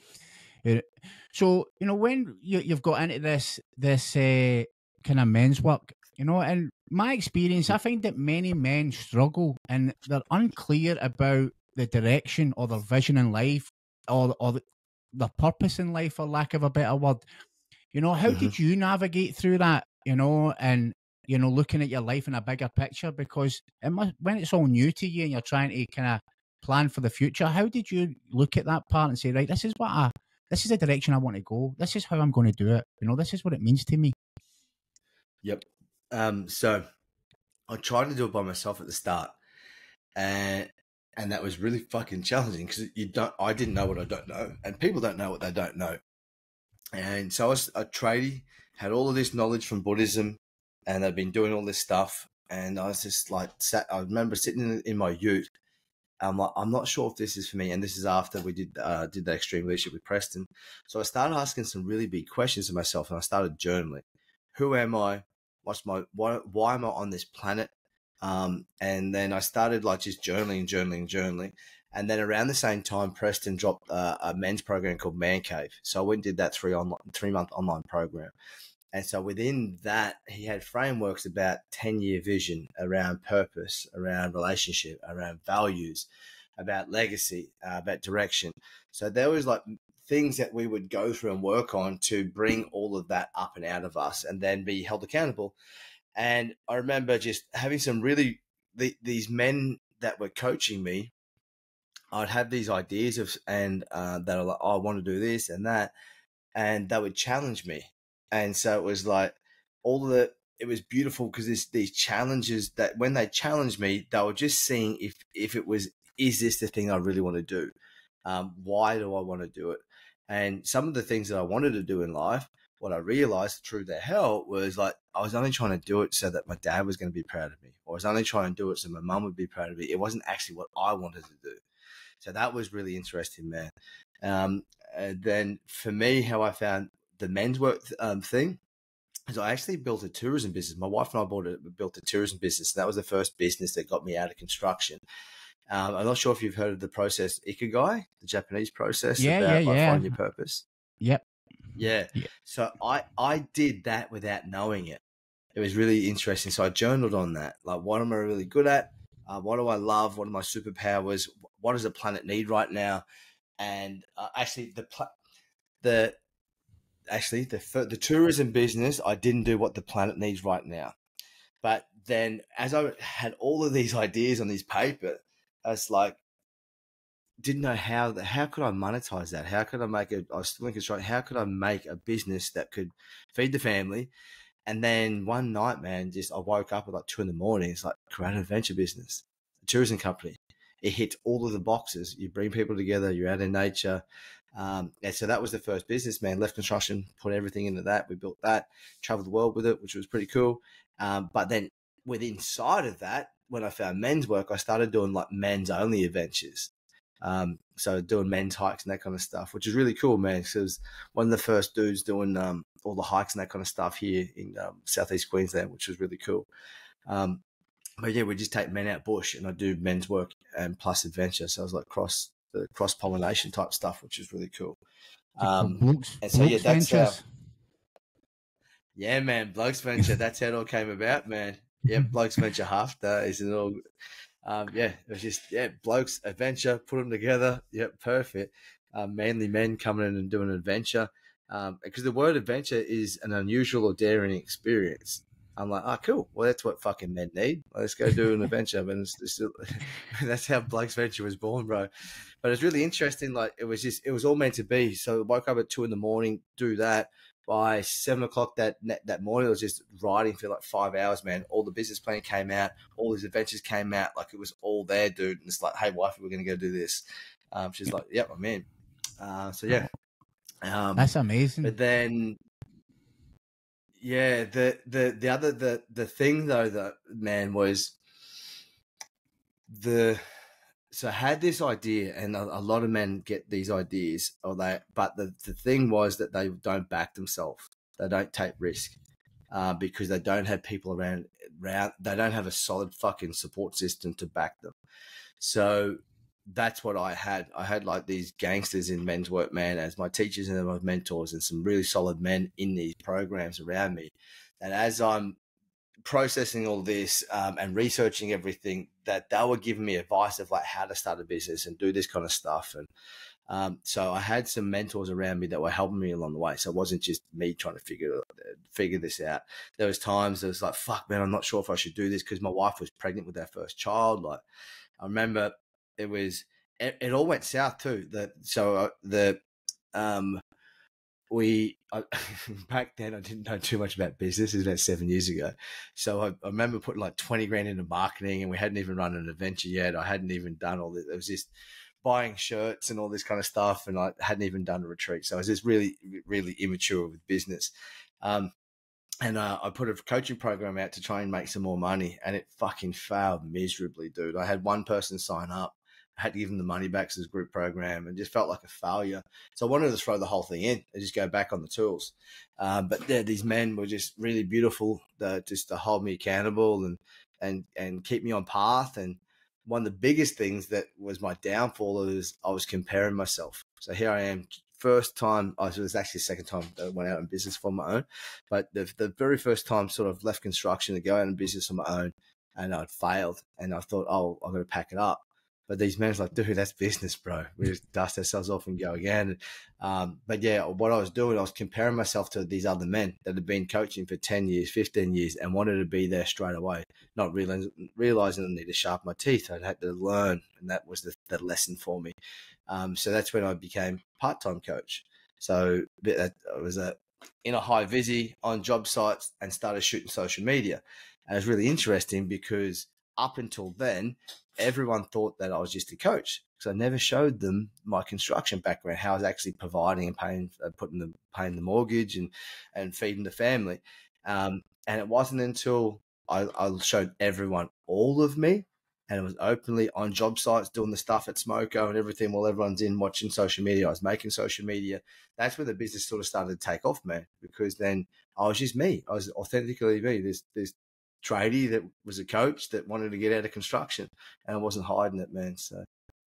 So, when you've got into this kind of men's work, in my experience, I find that many men struggle and they're unclear about the direction or their vision in life or their purpose in life, for lack of a better word. How did you navigate through that, and, looking at your life in a bigger picture? Because when it's all new to you and you're trying to kind of plan for the future, how did you look at that part and say, right, this is the direction I want to go. This is how I'm going to do it. This is what it means to me. Yep. So I tried to do it by myself at the start, and that was really fucking challenging because I didn't know what I don't know, and people don't know what they don't know. And so I was a tradie, had all of this knowledge from Buddhism, and I'd been doing all this stuff, and I was just like I remember sitting in my ute. I'm like, I'm not sure if this is for me. And this is after we did the extreme leadership with Preston. So I started asking some really big questions of myself, and I started journaling. Who am I? Why am I on this planet? And then I started just journaling. And then around the same time, Preston dropped a men's program called Man Cave. So I went and did that 3-month online program. And so within that, he had frameworks about 10-year vision around purpose, around relationship, around values, about legacy, about direction. So there was things that we would go through and work on to bring all of that up and out of us and then be held accountable. And I remember just having some these men that were coaching me. I'd have these ideas that are like, oh, I want to do this and that. And they would challenge me. And so it was it was beautiful because these challenges that when they challenged me, they were just seeing if it was, is this the thing I really want to do? Why do I want to do it? And some of the things that I wanted to do in life, what I realized through their help was I was only trying to do it so that my dad was going to be proud of me, or I was only trying to do it so my mum would be proud of me. It wasn't actually what I wanted to do. So that was really interesting, man. And then for me, how I found the men's work thing is I actually built a tourism business. My wife and I built a tourism business. That was the first business that got me out of construction. I'm not sure if you've heard of the process Ikigai, the Japanese process about finding your purpose. Yep. Yeah. So I did that without knowing it. It was really interesting. So I journaled on that. What am I really good at? What do I love? What are my superpowers? What does the planet need right now? And the tourism business, I didn't do what the planet needs right now. But then as I had all of these ideas on this paper, I was like, didn't know how could I monetize that? How could I make it? I was still in construction. How could I make a business that could feed the family? And then one night, man, just I woke up at like 2 a.m. It's like, create an adventure business, a tourism company. It hits all of the boxes. You bring people together. You're out in nature. And so that was the first business, man. Left construction, put everything into that. We built that, traveled the world with it, which was pretty cool. But then within inside of that, when I found men's work, I started doing like men's only adventures. So doing men's hikes and that kind of stuff, which is really cool, man. Because I was one of the first dudes doing all the hikes and that kind of stuff here in southeast Queensland, which was really cool. But yeah, we just take men out bush, and I do men's work and plus adventure. So I was like cross pollination type stuff, which is really cool. And so yeah, that's yeah, man, Blokes Venture. That's how it all came about, man. Yeah, Blokes Venture Half is it all. Yeah, it was just blokes adventure, put them together. Yep, perfect. Manly men coming in and doing an adventure, because the word adventure is an unusual or daring experience. I'm like, oh, cool. Well, that's what fucking men need. Let's go do an adventure. But that's how Blokes Venture was born, bro. But it's really interesting. Like it was all meant to be. So I woke up at 2 a.m, do that. By 7 o'clock that morning, I was just riding for like 5 hours, man. All the business plan came out, all these adventures came out, like it was all there, dude. And it's like, hey, wifey, we're gonna go do this. She's like, yep, I'm in. So yeah, that's amazing. But then, yeah, the thing though, that man was so I had this idea, and a lot of men get these ideas, but the thing was that they don't back themselves. They don't take risk because they don't have people around. They don't have a solid fucking support system to back them. So that's what I had. I had like these gangsters in men's work, man, as my teachers and my mentors, and some really solid men in these programs around me. And as I'm processing all this and researching everything, that they were giving me advice of like how to start a business and do this kind of stuff. And so I had some mentors around me that were helping me along the way. So it wasn't just me trying to figure this out. There was times it was like, fuck, man, I'm not sure if I should do this, because my wife was pregnant with our first child. Like I remember it all went south too. Back then I didn't know too much about business. It was about 7 years ago. So I remember putting like 20 grand into marketing, and we hadn't even run an adventure yet. I hadn't even done all this. It was just buying shirts and all this kind of stuff. And I hadn't even done a retreat. So I was just really, really immature with business. And I put a coaching program out to try and make some more money, and it fucking failed miserably, dude. I had one person sign up. I had to give them the money back to this group program, and just felt like a failure. So I wanted to throw the whole thing in and just go back on the tools. But yeah, these men were just really beautiful just to hold me accountable and keep me on path. And one of the biggest things that was my downfall is I was comparing myself. So here I am, first time, it was actually the second time that I went out in business for my own, but the very first time sort of left construction to go out in business on my own, and I'd failed, and I thought, oh, I'm going to pack it up. But these men were like, dude, that's business, bro. We just dust ourselves off and go again. But yeah, what I was doing, I was comparing myself to these other men that had been coaching for 10 years, 15 years, and wanted to be there straight away, not realizing I needed to sharpen my teeth. I'd had to learn, and that was the lesson for me. So that's when I became part-time coach. So I was in a high visi on job sites and started shooting social media. And it was really interesting because up until then, everyone thought that I was just a coach, because I never showed them my construction background, how I was actually providing and paying the mortgage and feeding the family. And it wasn't until I showed everyone all of me, and it was openly on job sites doing the stuff at Smoko and everything while everyone's in watching social media. I was making social media. That's where the business sort of started to take off, man, because then I was just me. I was authentically me. This tradie that was a coach that wanted to get out of construction, and I wasn't hiding it, man. So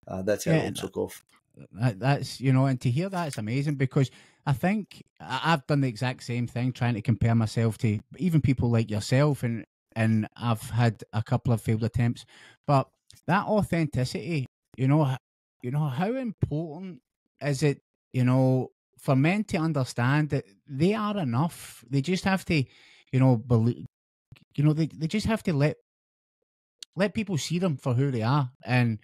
that's how it all took off. That's, and to hear that is amazing, because I think I've done the exact same thing, trying to compare myself to even people like yourself, and I've had a couple of failed attempts. But that authenticity, how important is it, for men to understand that they are enough. They just have to, they just have to let people see them for who they are, and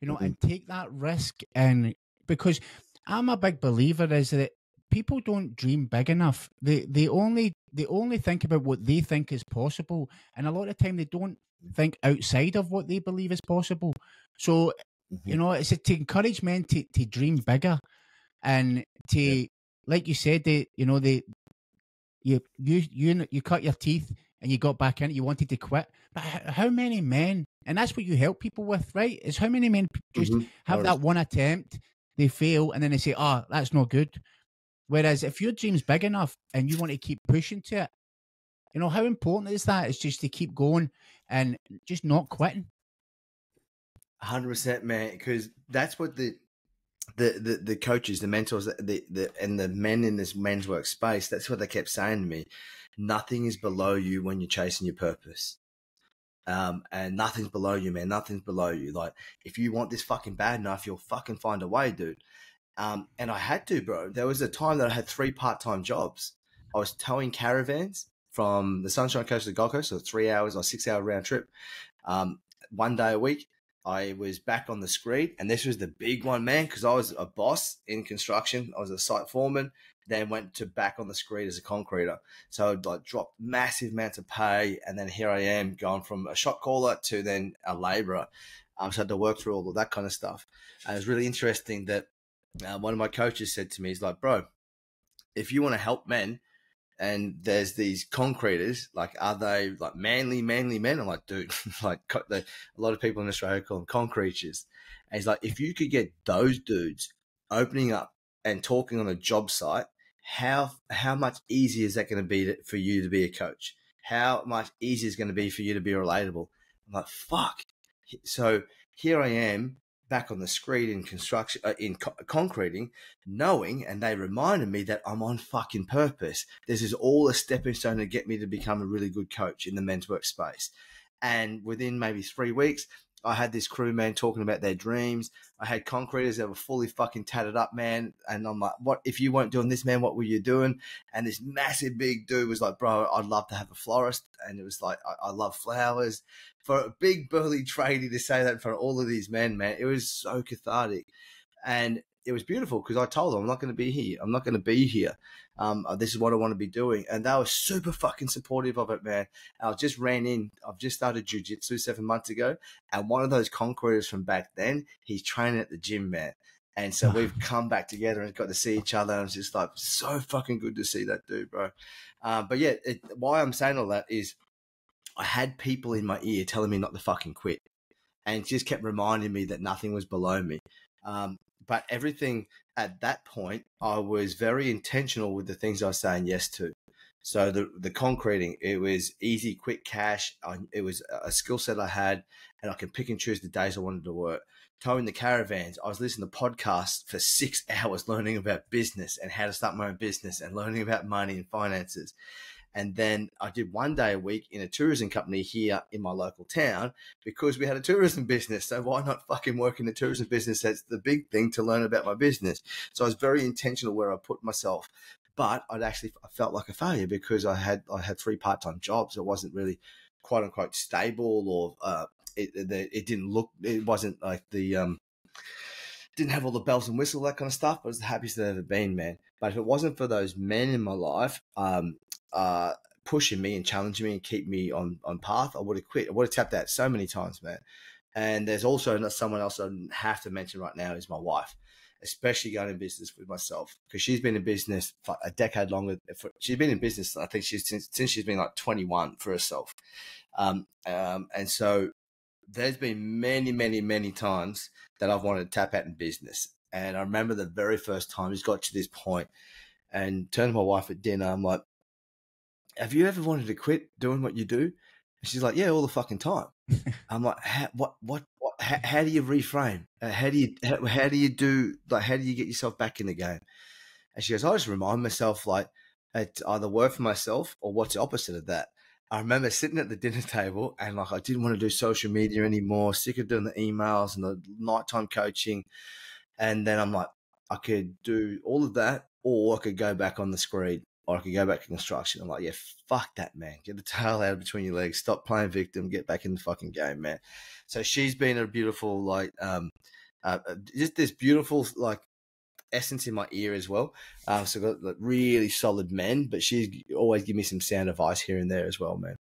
and take that risk. And because I'm a big believer is that people don't dream big enough. They only think about what they think is possible, and a lot of time they don't think outside of what they believe is possible. So it's to encourage men to dream bigger, and to, like you said, you cut your teeth and you got back in it, you wanted to quit. But how many men, and that's what you help people with, right? Is how many men just have that one attempt, they fail, and then they say, oh, that's not good. Whereas if your dream's big enough and you want to keep pushing to it, how important is that? It's just to keep going and just not quitting. 100%, man, because that's what the coaches, the mentors, and the men in this men's work space, that's what they kept saying to me. Nothing is below you when you're chasing your purpose. And nothing's below you, man. Nothing's below you. Like, if you want this fucking bad enough, you'll fucking find a way, dude. And I had to, bro. There was a time that I had 3 part-time jobs. I was towing caravans from the Sunshine Coast to the Gold Coast, so 3 hours or 6 hour round trip. 1 day a week. I was back on the screed, and this was the big one, man, because I was a boss in construction. I was a site foreman, then went to back on the screed as a concreter. So I'd like dropped massive amounts of pay, and then here I am going from a shot caller to then a labourer. So I had to work through all of that kind of stuff. And it was really interesting that one of my coaches said to me, he's like, bro, if you want to help men, and there's these concreters, like, are they like manly men? I'm like, dude, like a lot of people in Australia call them concreters. And he's like, if you could get those dudes opening up and talking on a job site, how much easier is that going to be for you to be a coach? How much easier is it going to be for you to be relatable? I'm like, fuck. So here I am, back on the screed in construction, in concreting, knowing, and they reminded me that I'm on fucking purpose. This is all a stepping stone to get me to become a really good coach in the men's workspace. And within maybe 3 weeks, I had this crew, man, talking about their dreams. I had concreters that were fully fucking tatted up, man. And I'm like, what, if you weren't doing this, man, what were you doing? And this massive big dude was like, bro, I'd love to have a florist. And it was like, I love flowers. For a big burly tradie to say that for all of these men, man, it was so cathartic. And it was beautiful because I told them, I'm not going to be here. I'm not going to be here. This is what I want to be doing. And they were super fucking supportive of it, man. And I've just started jiu-jitsu 7 months ago. And one of those concreters from back then, he's training at the gym, man. And so we've come back together and got to see each other. And it's just like so fucking good to see that dude, bro. But yeah, why I'm saying all that is I had people in my ear telling me not to fucking quit. And it just kept reminding me that nothing was below me. But everything at that point, I was very intentional with the things I was saying yes to. So the concreting, it was easy, quick cash. It was a skill set I had, and I could pick and choose the days I wanted to work. Towing the caravans, I was listening to podcasts for 6 hours learning about business and how to start my own business and learning about money and finances. And then I did 1 day a week in a tourism company here in my local town because we had a tourism business. So why not fucking work in the tourism business? That's the big thing to learn about my business. So I was very intentional where I put myself. But I felt like a failure because I had 3 part-time jobs. It wasn't really quote unquote stable, or it wasn't like didn't have all the bells and whistles, that kind of stuff. But it was the happiest I've ever been, man. But if it wasn't for those men in my life, pushing me and challenging me and keep me on path, I would have quit. I would have tapped out so many times, man. And there's also someone else I have to mention right now is my wife, especially going in business with myself, because she's been in business for a decade longer. She's been in business, I think since she's been like 21 for herself. And so there's been many, many, many times that I've wanted to tap out in business. And I remember the very first time it's got to this point and turned to my wife at dinner. I'm like, have you ever wanted to quit doing what you do? And she's like, yeah, all the fucking time. I'm like, how do you reframe? How do you get yourself back in the game? And she goes, I just remind myself, like, it's either work for myself or what's the opposite of that. I remember sitting at the dinner table and like, I didn't want to do social media anymore, sick of doing the emails and the nighttime coaching. And then I'm like, I could do all of that, or I could go back on the screed or I could go back to construction. I'm like, yeah, fuck that, man. Get the tail out between your legs. Stop playing victim. Get back in the fucking game, man. So she's been a beautiful, like, just this beautiful, like, essence in my ear as well. So I've got like, really solid men, but she's always give me some sound advice here and there as well, man.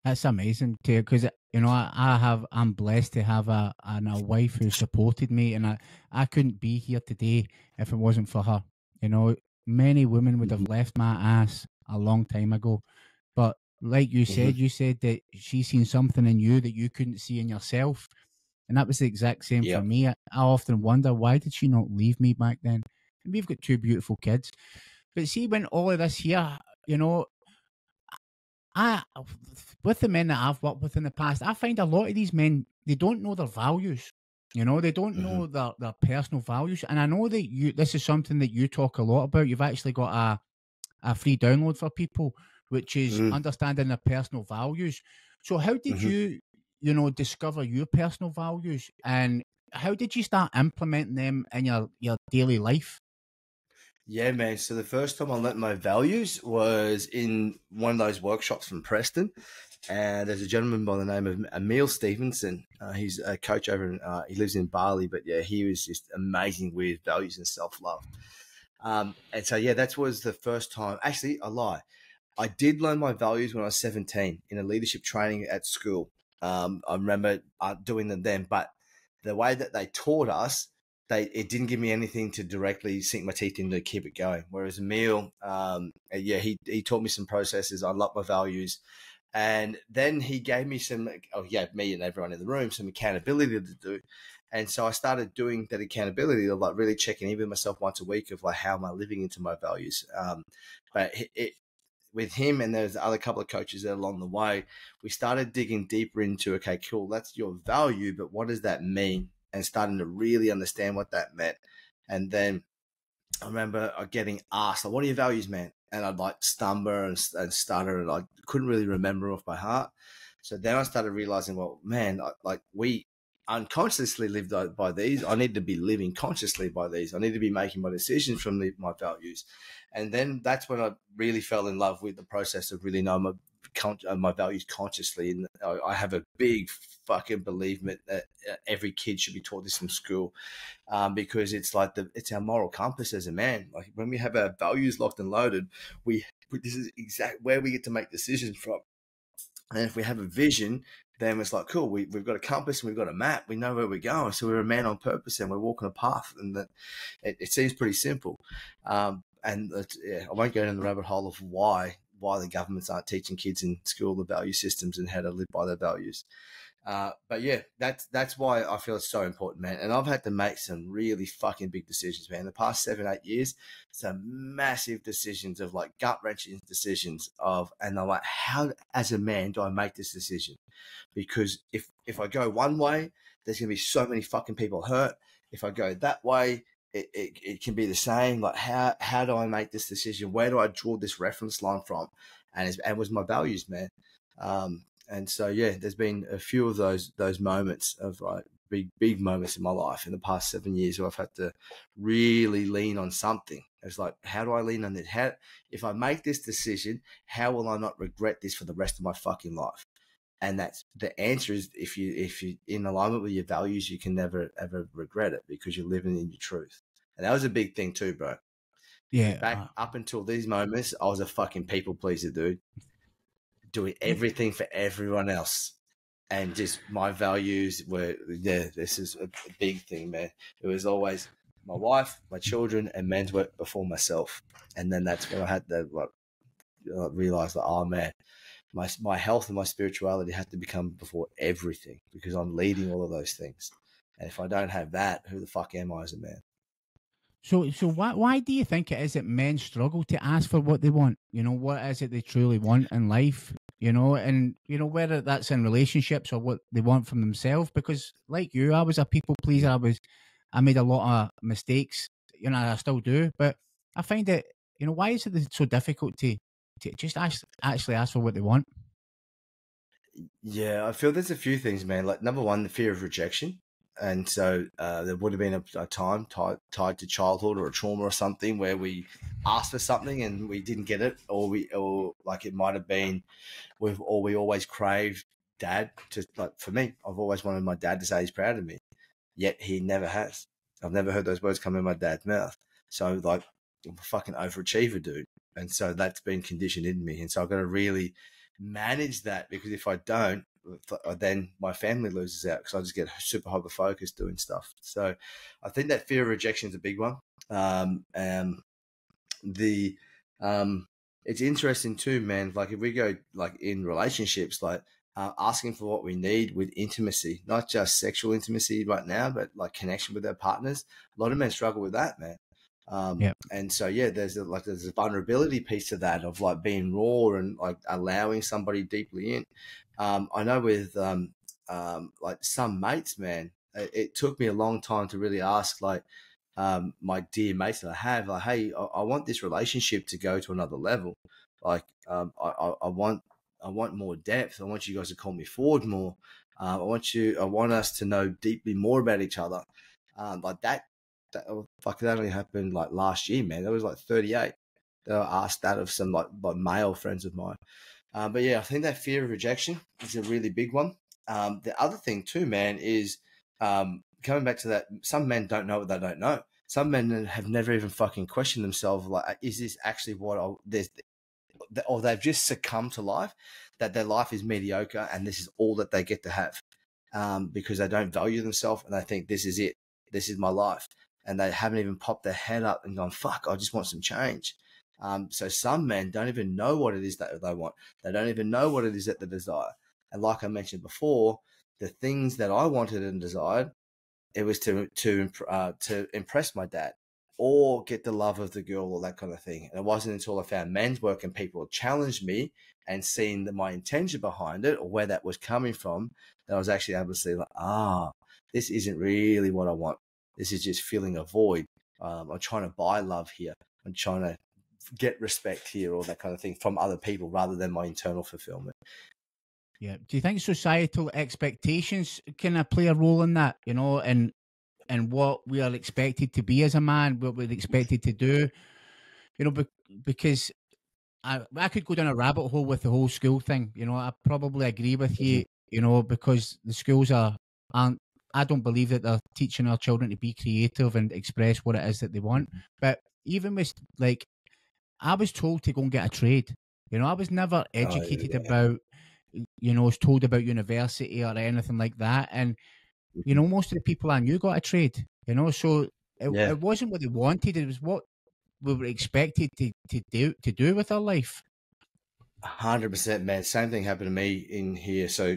That's amazing too, because I'm blessed to have a wife who supported me, and I couldn't be here today if it wasn't for her. You know, many women would have left my ass a long time ago, but like you said that she's seen something in you that you couldn't see in yourself, and that was the exact same for me. I often wonder, why did she not leave me back then? And we've got two beautiful kids, but see, when all of this here, you know, with the men that I've worked with in the past, I find a lot of these men, they don't know their values. You know, they don't know their personal values. And I know that this is something that you talk a lot about. You've actually got a free download for people, which is understanding their personal values. So how did you discover your personal values, and how did you start implementing them in your daily life? Yeah, man. So the first time I learnt my values was in one of those workshops from Preston. And there's a gentleman by the name of Emil Stevenson. He's a coach over in, he lives in Bali, but yeah, he was just amazing with values and self-love. And so, yeah, that was the first time. Actually, I lie. I did learn my values when I was 17 in a leadership training at school. I remember doing them then, but the way that they taught us, it didn't give me anything to directly sink my teeth into to keep it going. Whereas Emil, yeah, he taught me some processes. I unlocked my values. And then he gave me me and everyone in the room, some accountability to do. And so I started doing that accountability of like really checking in with myself once a week of like, how am I living into my values? But with him and there's other couple of coaches that along the way, we started digging deeper into, okay, cool, that's your value, but what does that mean? And starting to really understand what that meant. And then I remember getting asked, like, what are your values, man? And I'd like stumble and stutter, and I couldn't really remember off by heart. So then I started realizing, well, man, like we unconsciously lived by these. I need to be living consciously by these. I need to be making my decisions from my values. And then that's when I really fell in love with the process of really knowing my values consciously. And I have a big fucking believement that every kid should be taught this in school, because it's like it's our moral compass as a man. Like when we have our values locked and loaded, this is exactly where we get to make decisions from. And if we have a vision, then it's like, cool, we've got a compass and we've got a map. We know where we're going. So we're a man on purpose and we're walking a path. And that it seems pretty simple. I won't go down the rabbit hole of why the governments aren't teaching kids in school the value systems and how to live by their values. But yeah, that's why I feel it's so important, man. And I've had to make some really fucking big decisions, man. In the past 7-8 years, some massive decisions of like gut wrenching decisions and I'm like, how as a man do I make this decision? Because if I go one way, there's gonna be so many fucking people hurt. If I go that way, it can be the same. Like how do I make this decision? Where do I draw this reference line from? And it was my values, man. And so, yeah, there's been a few of those moments of like big moments in my life in the past 7 years where I've had to really lean on something. It's like, how do I lean on this? If I make this decision, how will I not regret this for the rest of my fucking life? And that's the answer is if you in alignment with your values, you can never ever regret it because you're living in your truth. And that was a big thing too, bro. Yeah. Back up until these moments, I was a fucking people pleaser, dude. Doing everything for everyone else. And just my values were, yeah, this is a big thing, man. It was always my wife, my children, and men's work before myself. And then that's when I had to realize that, oh, man, my health and my spirituality had to become before everything because I'm leading all of those things. And if I don't have that, who the fuck am I as a man? So why do you think it is that men struggle to ask for what they want? You know, what is it they truly want in life? You know, and you know whether that's in relationships or what they want from themselves. Because like you, I was a people pleaser. I made a lot of mistakes. You know, I still do. But I find it. You know, why is it so difficult to just actually ask for what they want? Yeah, I feel there's a few things, man. Like number one, the fear of rejection. And so there would have been a time tied to childhood or a trauma or something where we asked for something and we didn't get it, or like it might have been we always craved dad to, like, for me, I've always wanted my dad to say he's proud of me, yet he never has. I've never heard those words come in my dad's mouth. So, like, I'm a fucking overachiever, dude. And so that's been conditioned in me. And so I've got to really manage that, because if I don't, then my family loses out, because I just get super hyper focused doing stuff. So I think that fear of rejection is a big one. It's interesting too, man. Like, if we go like in relationships, like asking for what we need with intimacy, not just sexual intimacy right now, but like connection with our partners. A lot of men struggle with that, man. And so, yeah, there's a vulnerability piece to that, of like being raw and like allowing somebody deeply in. I know with like some mates, man, it took me a long time to really ask, like, my dear mates that I have, like, hey, I want this relationship to go to another level. Like, I want more depth. I want you guys to call me forward more. I want us to know deeply more about each other. Like that only happened like last year, man. That was like 38. I asked that of some like male friends of mine. But yeah, I think that fear of rejection is a really big one. The other thing too, man, is coming back to that. Some men don't know what they don't know. Some men have never even fucking questioned themselves, like, is this actually what or they've just succumbed to life, that their life is mediocre and this is all that they get to have, because they don't value themselves and they think this is it. This is my life. And they haven't even popped their head up and gone, fuck, I just want some change. So some men don't even know what it is that they want. They don't even know what it is that they desire. And like I mentioned before, the things that I wanted and desired, it was to impress my dad or get the love of the girl or that kind of thing. And it wasn't until I found men's work and people challenged me and seen my intention behind it or where that was coming from, that I was actually able to see, like, this isn't really what I want. This is just filling a void. I'm trying to buy love here. I'm trying to get respect here, all that kind of thing from other people rather than my internal fulfillment. Yeah. Do you think societal expectations kind of play a role in that, and what we are expected to be as a man, what we're expected to do, because I could go down a rabbit hole with the whole school thing. I probably agree with you, because the schools aren't, I don't believe that they're teaching our children to be creative and express what it is that they want. But even with, like, I was told to go and get a trade. I was never educated about, was told about university or anything like that. And, most of the people I knew got a trade, so it wasn't what they wanted. It was what we were expected to do with our life. 100%, man. Same thing happened to me in here. So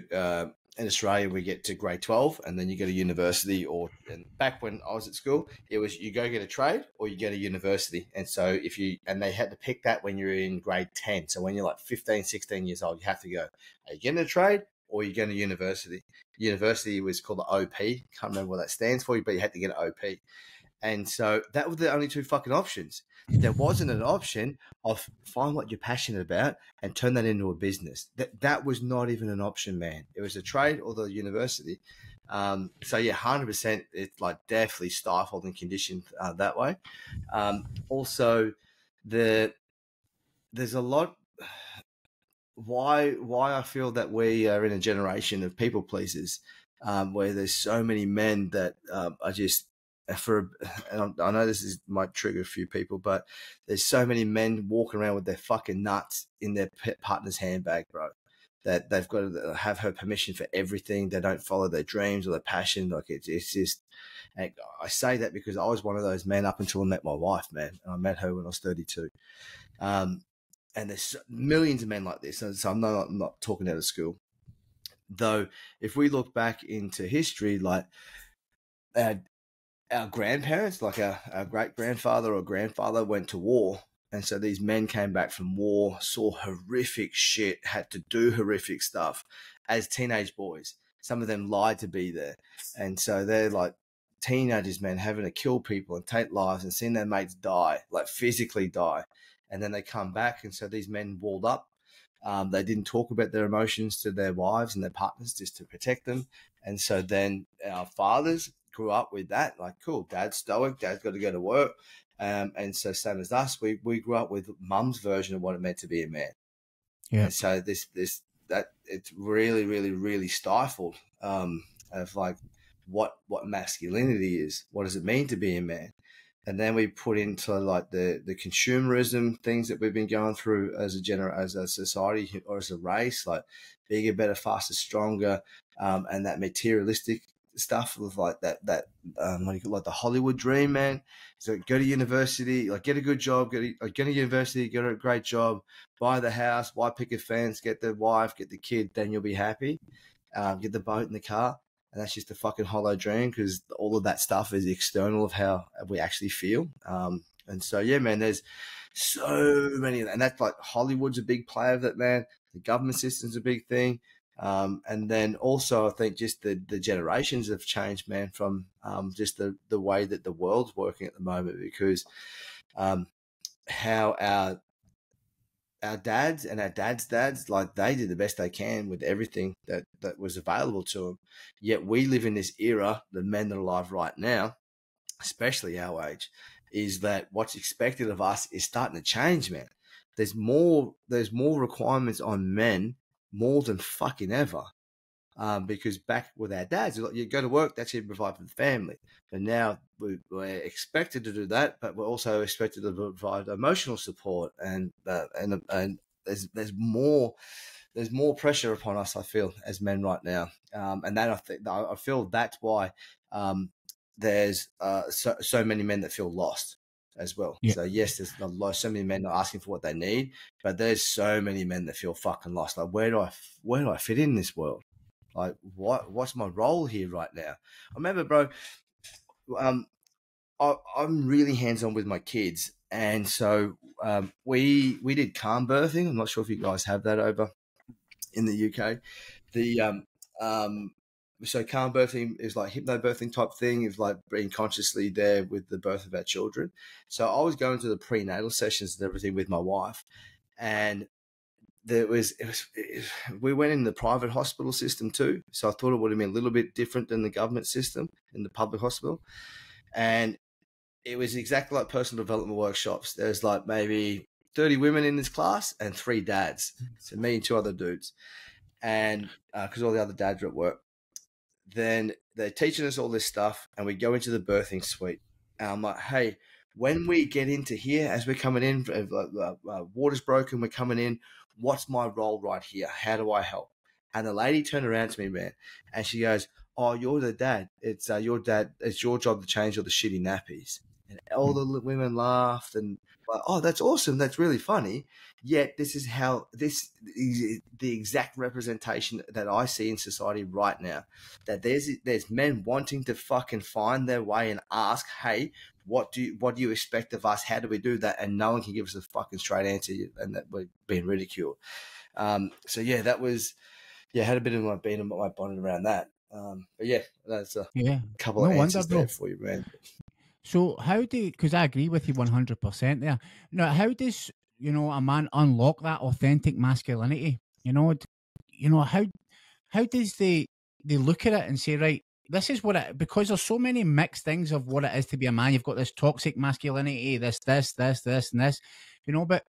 in Australia, we get to grade 12 and then you go to university, and back when I was at school, it was you go get a trade or you go to university. And so and they had to pick that when you're in grade 10. So when you're like 15, 16 years old, you have to go, are you getting a trade or are you going to university? University was called the OP. Can't remember what that stands for, but you had to get an OP. And so that were the only two fucking options. There wasn't an option of find what you're passionate about and turn that into a business. That was not even an option, man. It was a trade or the university. So yeah, 100%. It's like definitely stifled and conditioned that way. Also, there's a lot. Why I feel that we are in a generation of people pleasers, where there's so many men that are just and I know this might trigger a few people, but there's so many men walking around with their fucking nuts in their partner's handbag, bro. That they've got to have her permission for everything. They don't follow their dreams or their passion. Like it's just, and I say that because I was one of those men up until I met my wife, man. And I met her when I was 32. And there's millions of men like this. So I'm not talking out of school. Though, if we look back into history, like our grandparents, like our great-grandfather or grandfather went to war. And so these men came back from war, saw horrific shit, had to do horrific stuff as teenage boys. Some of them lied to be there. And so they're like teenagers, man, having to kill people and take lives and seeing their mates die, like physically die. And then they come back. And so these men walled up. They didn't talk about their emotions to their wives and their partners just to protect them. And so then our fathers grew up with that, like, cool, dad's stoic, dad's got to go to work. And so same as us, we grew up with mum's version of what it meant to be a man. Yeah. And so that it's really, really, really stifled of like what masculinity is. What does it mean to be a man? And then we put into like the consumerism things that we've been going through as a society or as a race, like bigger, better, faster, stronger, and that materialistic stuff of like that what do you call, like the Hollywood dream, man. So go to university, like get a good job, go to university, get a great job, buy the house, buy picket fence, get the wife, get the kid, then you'll be happy. Get the boat and the car. And that's just a fucking hollow dream because all of that stuff is external of how we actually feel. And so, yeah, man, there's so many. And that's like Hollywood's a big player of that, man. The government system's a big thing. And then also I think just the generations have changed, man, from just the way that the world's working at the moment because how our dads and our dads, like they did the best they can with everything that was available to them. Yet we live in this era, the men that are alive right now, especially our age, is that what's expected of us is starting to change, man. There's more requirements on men more than fucking ever. Because back with our dads, you go to work, that's how you provide for the family. But now we're expected to do that, but we're also expected to provide emotional support, and there's more pressure upon us, I feel, as men right now. And that I feel that's why there's so many men that feel lost as well. Yeah. So yes, there's so many men not asking for what they need, but there's so many men that feel fucking lost. Like where do I fit in this world? Like what's my role here right now? I remember, bro, I'm really hands-on with my kids. And so we did calm birthing. I'm not sure if you guys have that over in the UK. So calm birthing is like hypnobirthing type thing. It's like being consciously there with the birth of our children. So I was going to the prenatal sessions and everything with my wife, and we went in the private hospital system too. So I thought it would have been a little bit different than the government system in the public hospital. And it was exactly like personal development workshops. There's like maybe 30 women in this class and 3 dads. So me and 2 other dudes. And because all the other dads are at work. Then they're teaching us all this stuff and we go into the birthing suite. And I'm like, hey, when we get into here, as we're coming in, water's broken, we're coming in, what's my role right here? How do I help? And the lady turned around to me, man, and she goes, oh, you're the dad. It's your dad. It's your job to change all the shitty nappies. And all the women laughed and like, oh, that's awesome. That's really funny. Yet this is the exact representation that I see in society right now, that there's men wanting to fucking find their way and ask, hey, what do you expect of us? How do we do that? And no one can give us a fucking straight answer, and that we're being ridiculed. So yeah, that was, had a bit of my bonnet around that. But yeah, that's a couple of answers there for you, man. So because I agree with you 100% there. Now, how does, a man unlock that authentic masculinity? How does they look at it and say, right, this is what because there's so many mixed things of what it is to be a man. You've got this toxic masculinity, this, and this, but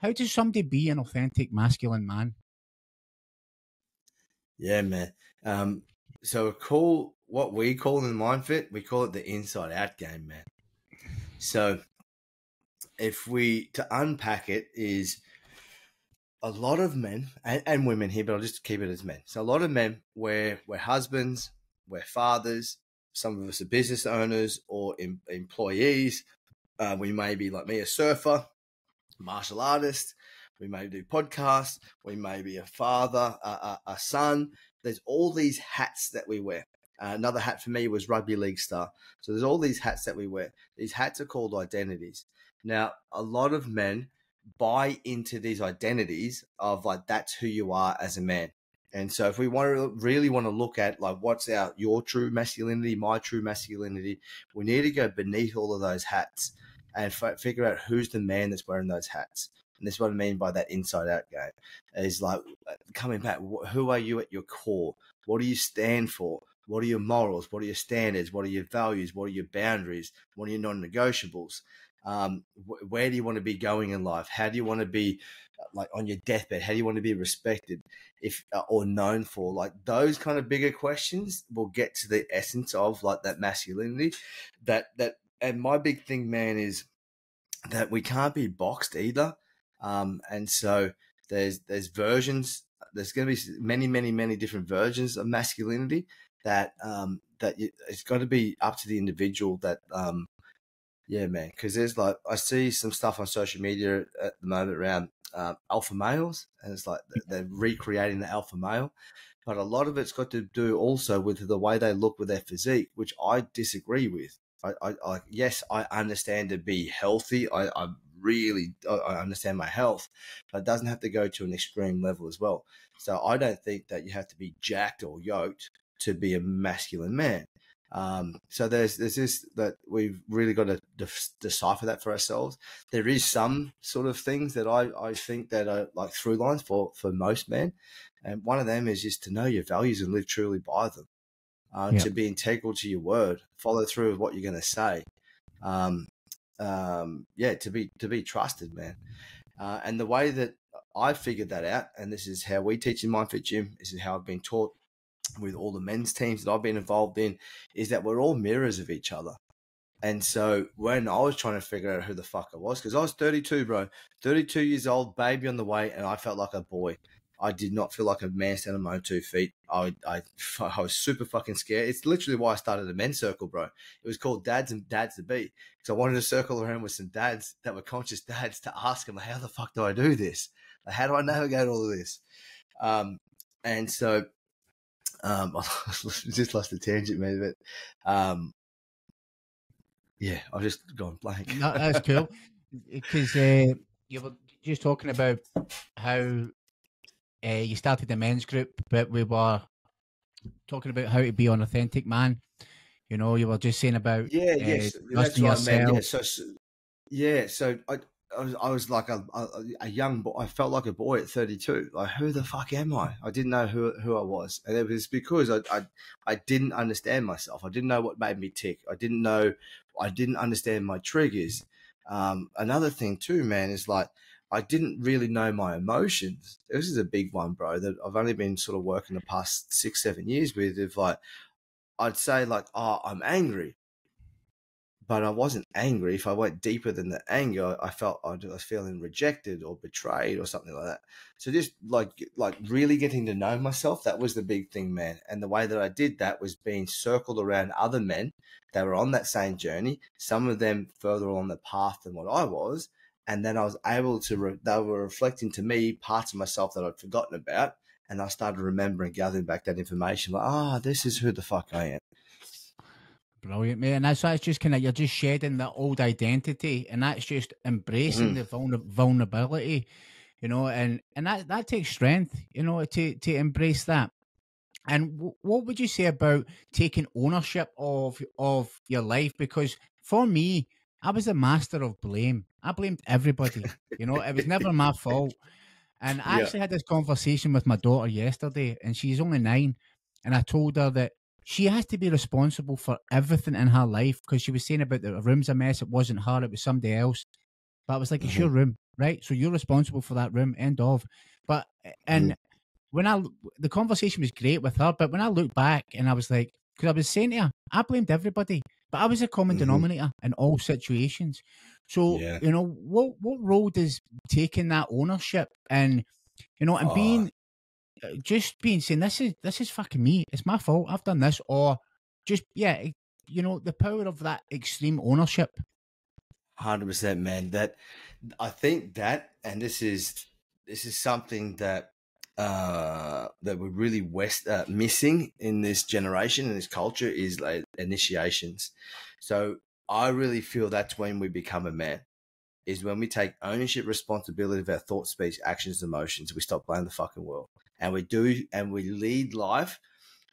how does somebody be an authentic masculine man? Yeah, man. So what we call in MindFit, we call it the inside out game, man. So to unpack it is a lot of men and women here, but I'll just keep it as men. So a lot of men, we're husbands, we're fathers, some of us are business owners or employees. We may be like me, a surfer, martial artist. We may do podcasts. We may be a father, a son. There's all these hats that we wear. Another hat for me was rugby league star. So there's all these hats that we wear. These hats are called identities. Now, a lot of men buy into these identities of like, that's who you are as a man. And so if we really want to look at like, what's your true masculinity, my true masculinity, we need to go beneath all of those hats and figure out who's the man that's wearing those hats. And that's what I mean by that inside out game. Is like coming back, who are you at your core? What do you stand for? What are your morals? What are your standards? What are your values? What are your boundaries? What are your non-negotiables? Where do you want to be going in life? How do you want to be like on your deathbed? How do you want to be respected or known for? Like those kind of bigger questions will get to the essence of like that masculinity. And my big thing, man, is that we can't be boxed either. And so there's versions. There's going to be many different versions of masculinity it's got to be up to the individual that yeah, man, because there's like I see some stuff on social media at the moment around alpha males, and it's like they're recreating the alpha male, but a lot of it's got to do also with the way they look with their physique, which I disagree with. Yes, I understand to be healthy. I understand my health, but it doesn't have to go to an extreme level as well. So I don't think that you have to be jacked or yoked to be a masculine man. So there's this that we've really got to decipher that for ourselves. There is some sort of things that I think that are like through lines for most men. And one of them is just to know your values and live truly by them, to be integral to your word, follow through with what you're going to say. To be trusted, man. And the way that I figured that out, and this is how we teach in MindFit Gym, this is how I've been taught with all the men's teams that I've been involved in, is that we're all mirrors of each other. And so when I was trying to figure out who the fuck I was, because I was 32, bro, 32 years old, baby on the way, and I felt like a boy. I did not feel like a man standing on my own 2 feet. I was super fucking scared. It's literally why I started a men's circle, bro. It was called Dads and Dads to Be. So I wanted to circle around with some dads that were conscious dads to ask them, how the fuck do I do this? Like, how do I navigate all of this? And so I just lost the tangent, man. But yeah, I've just gone blank. No, that's cool. Because you were just talking about how you started the men's group, but we were talking about how to be an authentic man. You know, you were just saying about yes, that's right, man. Yeah, so I was like a young boy. I felt like a boy at 32. Like, who the fuck am I? I didn't know who I was, and it was because I didn't understand myself. I didn't know what made me tick. I didn't understand my triggers. Another thing too, man, is like I didn't really know my emotions. This is a big one, bro, that I've only been sort of working the past 6-7 years with. If like I'd say like, oh, I'm angry. But I wasn't angry. If I went deeper than the anger, I felt I was feeling rejected or betrayed or something like that. So just like really getting to know myself, that was the big thing, man. And the way that I did that was being circled around other men that were on that same journey, some of them further along the path than what I was. And then I was able to, they were reflecting to me parts of myself that I'd forgotten about. And I started remembering, gathering back that information, like, this is who the fuck I am. Brilliant, mate. And that's just kind of, you're just shedding that old identity, and that's just embracing the vulnerability, you know, and that takes strength, you know, to embrace that. And what would you say about taking ownership of your life? Because for me, I was a master of blame. I blamed everybody, you know, it was never my fault. And I actually had this conversation with my daughter yesterday, and she's only 9, and I told her that she has to be responsible for everything in her life, because she was saying about the room's a mess. It wasn't her, it was somebody else. But I was like, it's your room, right? So you're responsible for that room, end of. But, and when the conversation was great with her, but when I look back and I was like, because I was saying to her, I blamed everybody, but I was a common denominator in all situations. So, you know, what role does taking that ownership and, you know, and being saying, this is fucking me, it's my fault, I've done this, or just, you know, the power of that extreme ownership. 100%, man. That I think that, and this is something that that we're really missing in this generation and this culture, is like initiations. So I really feel that's when we become a man, is when we take ownership, responsibility of our thoughts, speech, actions, emotions. We stop blaming the fucking world, and we lead life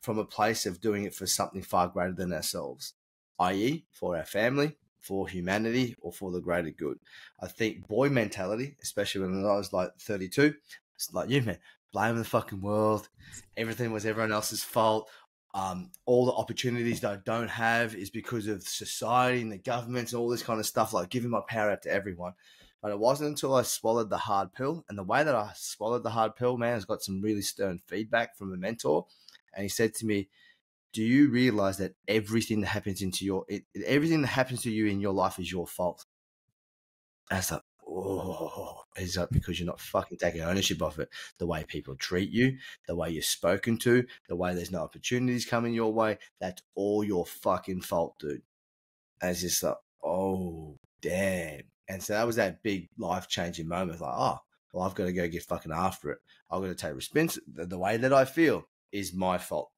from a place of doing it for something far greater than ourselves, i.e. for our family, for humanity or for the greater good. I think boy mentality, especially when I was like 32, it's like you, man, blaming the fucking world. Everything was everyone else's fault. All the opportunities that I don't have is because of society and the government and all this kind of stuff, like giving my power out to everyone. But it wasn't until I swallowed the hard pill. And the way that I swallowed the hard pill, man, has got some really stern feedback from a mentor. And he said to me, do you realize that everything that happens everything that happens to you in your life is your fault? And it's like, oh, is that because you're not fucking taking ownership of it? The way people treat you, the way you're spoken to, the way there's no opportunities coming your way, that's all your fucking fault, dude. And it's just like, oh, damn. And so that was that big life-changing moment. Like, oh, well, I've got to go get fucking after it. I've got to take responsibility. The way that I feel is my fault.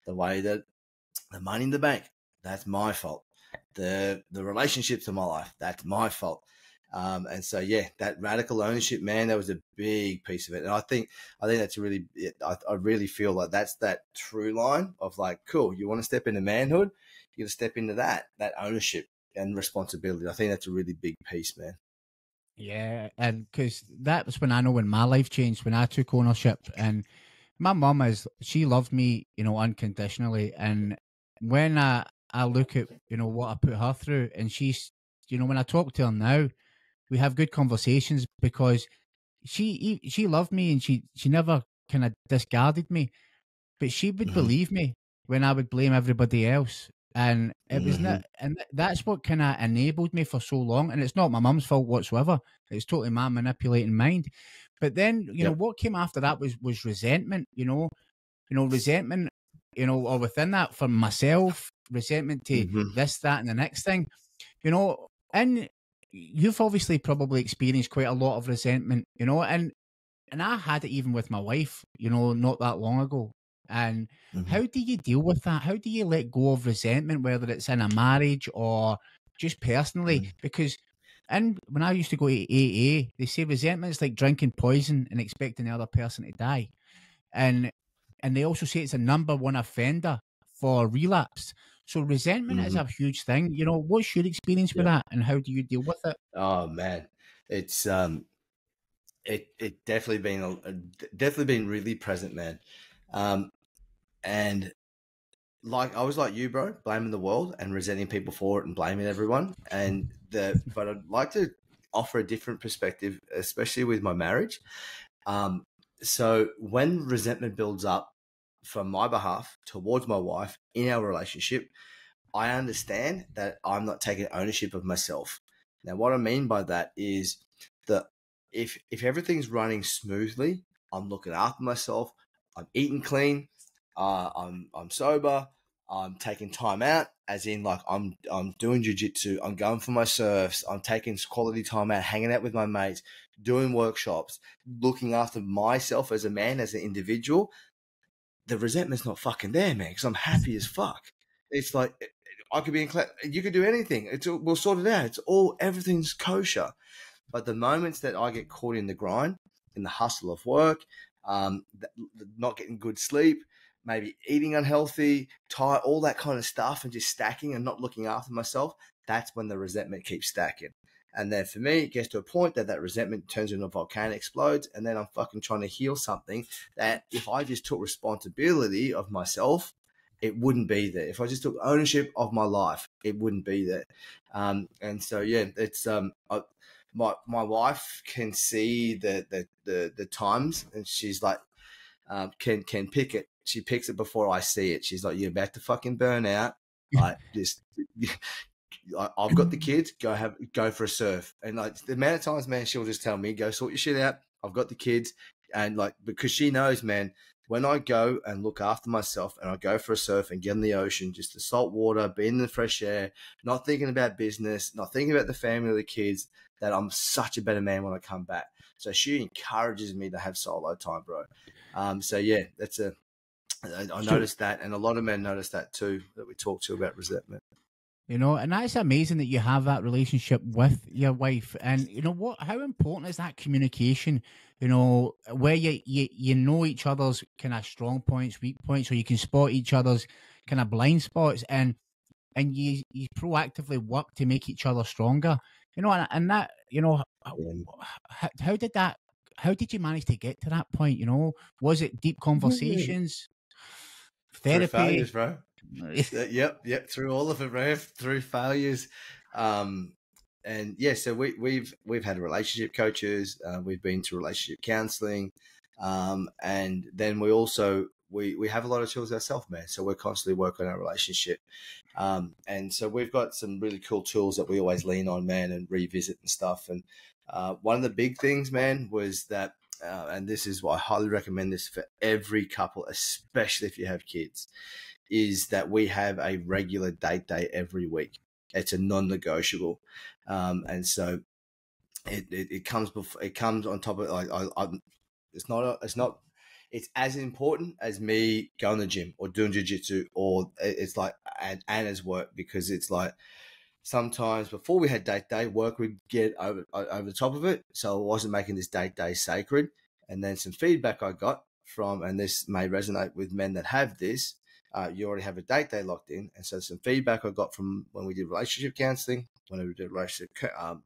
The way that the money in the bank, that's my fault. The relationships in my life, that's my fault. And so, yeah, that radical ownership, man, that was a big piece of it. And I think that's really, I really feel like that's that true line of like, cool, you want to step into manhood, you got to step into that ownership and responsibility. I think that's a really big piece, man. Yeah, and because that was when I know when my life changed, when I took ownership. And my mum she loved me, unconditionally. And when I look at, what I put her through, and she's, when I talk to her now, we have good conversations because she loved me, and she never kind of discarded me, but she would believe me when I would blame everybody else. And it was not, and that's what kind of enabled me for so long. And it's not my mum's fault whatsoever. It's totally my manipulating mind. But then, what came after that was resentment, resentment, or within that for myself, resentment to this, that, and the next thing, and you've obviously probably experienced quite a lot of resentment, and I had it even with my wife, not that long ago. And how do you deal with that? How do you let go of resentment, whether it's in a marriage or just personally? Because when I used to go to AA, they say resentment is like drinking poison and expecting the other person to die. And they also say it's a #1 offender for relapse. So resentment is a huge thing. What's your experience with that, and how do you deal with it? Oh man, it's it definitely been really present, man. And like I was like you, bro, blaming the world and resenting people for it and blaming everyone. But I'd like to offer a different perspective, especially with my marriage. So when resentment builds up from my behalf towards my wife in our relationship, I understand that I'm not taking ownership of myself. Now, what I mean by that is that if everything's running smoothly, I'm looking after myself, I'm eating clean, I'm sober, I'm taking time out, as in like I'm doing jiu-jitsu, I'm going for my surfs, I'm taking quality time out, hanging out with my mates, doing workshops, looking after myself as a man, as an individual. The resentment's not fucking there, man, because I'm happy as fuck. It's like I could be in class, you could do anything. We'll sort it out. Everything's kosher. But the moments that I get caught in the grind, in the hustle of work, not getting good sleep, maybe eating unhealthy, tired, all that kind of stuff, and just stacking and not looking after myself, that's when the resentment keeps stacking. And then for me, it gets to a point that resentment turns into a volcano, explodes, and then I'm fucking trying to heal something that if I just took responsibility of myself, it wouldn't be there. If I just took ownership of my life, it wouldn't be there. And so, yeah, it's my wife can see the times, and she's like, can pick it. She picks it before I see it. She's like, you're about to fucking burn out. Like, just I've got the kids, go for a surf. And like the amount of times, man, she'll just tell me, go sort your shit out. I've got the kids. And like, because she knows, man, when I go and look after myself and I go for a surf and get in the ocean, just the salt water, be in the fresh air, not thinking about business, not thinking about the family or the kids, that I'm such a better man when I come back. So she encourages me to have solo time, bro. So yeah, I noticed that. And a lot of men notice that too, that we talk to about resentment. And that's amazing that you have that relationship with your wife. And how important is that communication? Where you know each other's kind of strong points, weak points, so you can spot each other's kind of blind spots. And and you proactively work to make each other stronger. You know, and that, you know, how did that? How did you manage to get to that point? You know, was it deep conversations, Through therapy? failures, bro. Yep. Through all of it, bro. Through failures, and yeah. So we've had relationship coaches. We've been to relationship counseling, and then we also we have a lot of tools ourselves, man. So we're constantly working on our relationship, and so we've got some really cool tools that we always lean on, man, and revisit and stuff. And one of the big things, man, was that. And this is why I highly recommend this for every couple, especially if you have kids, is that we have a regular date day every week. It's a non-negotiable, and so it comes before, it comes on top of it's as important as me going to the gym or doing jiu-jitsu, or it's like Anna's work, because it's like sometimes before we had date day, work would get over the top of it, so I wasn't making this date day sacred. And then some feedback I got from, and this may resonate with men that have this, you already have a date day locked in. And so some feedback I got from when we did relationship counseling, when we did relationship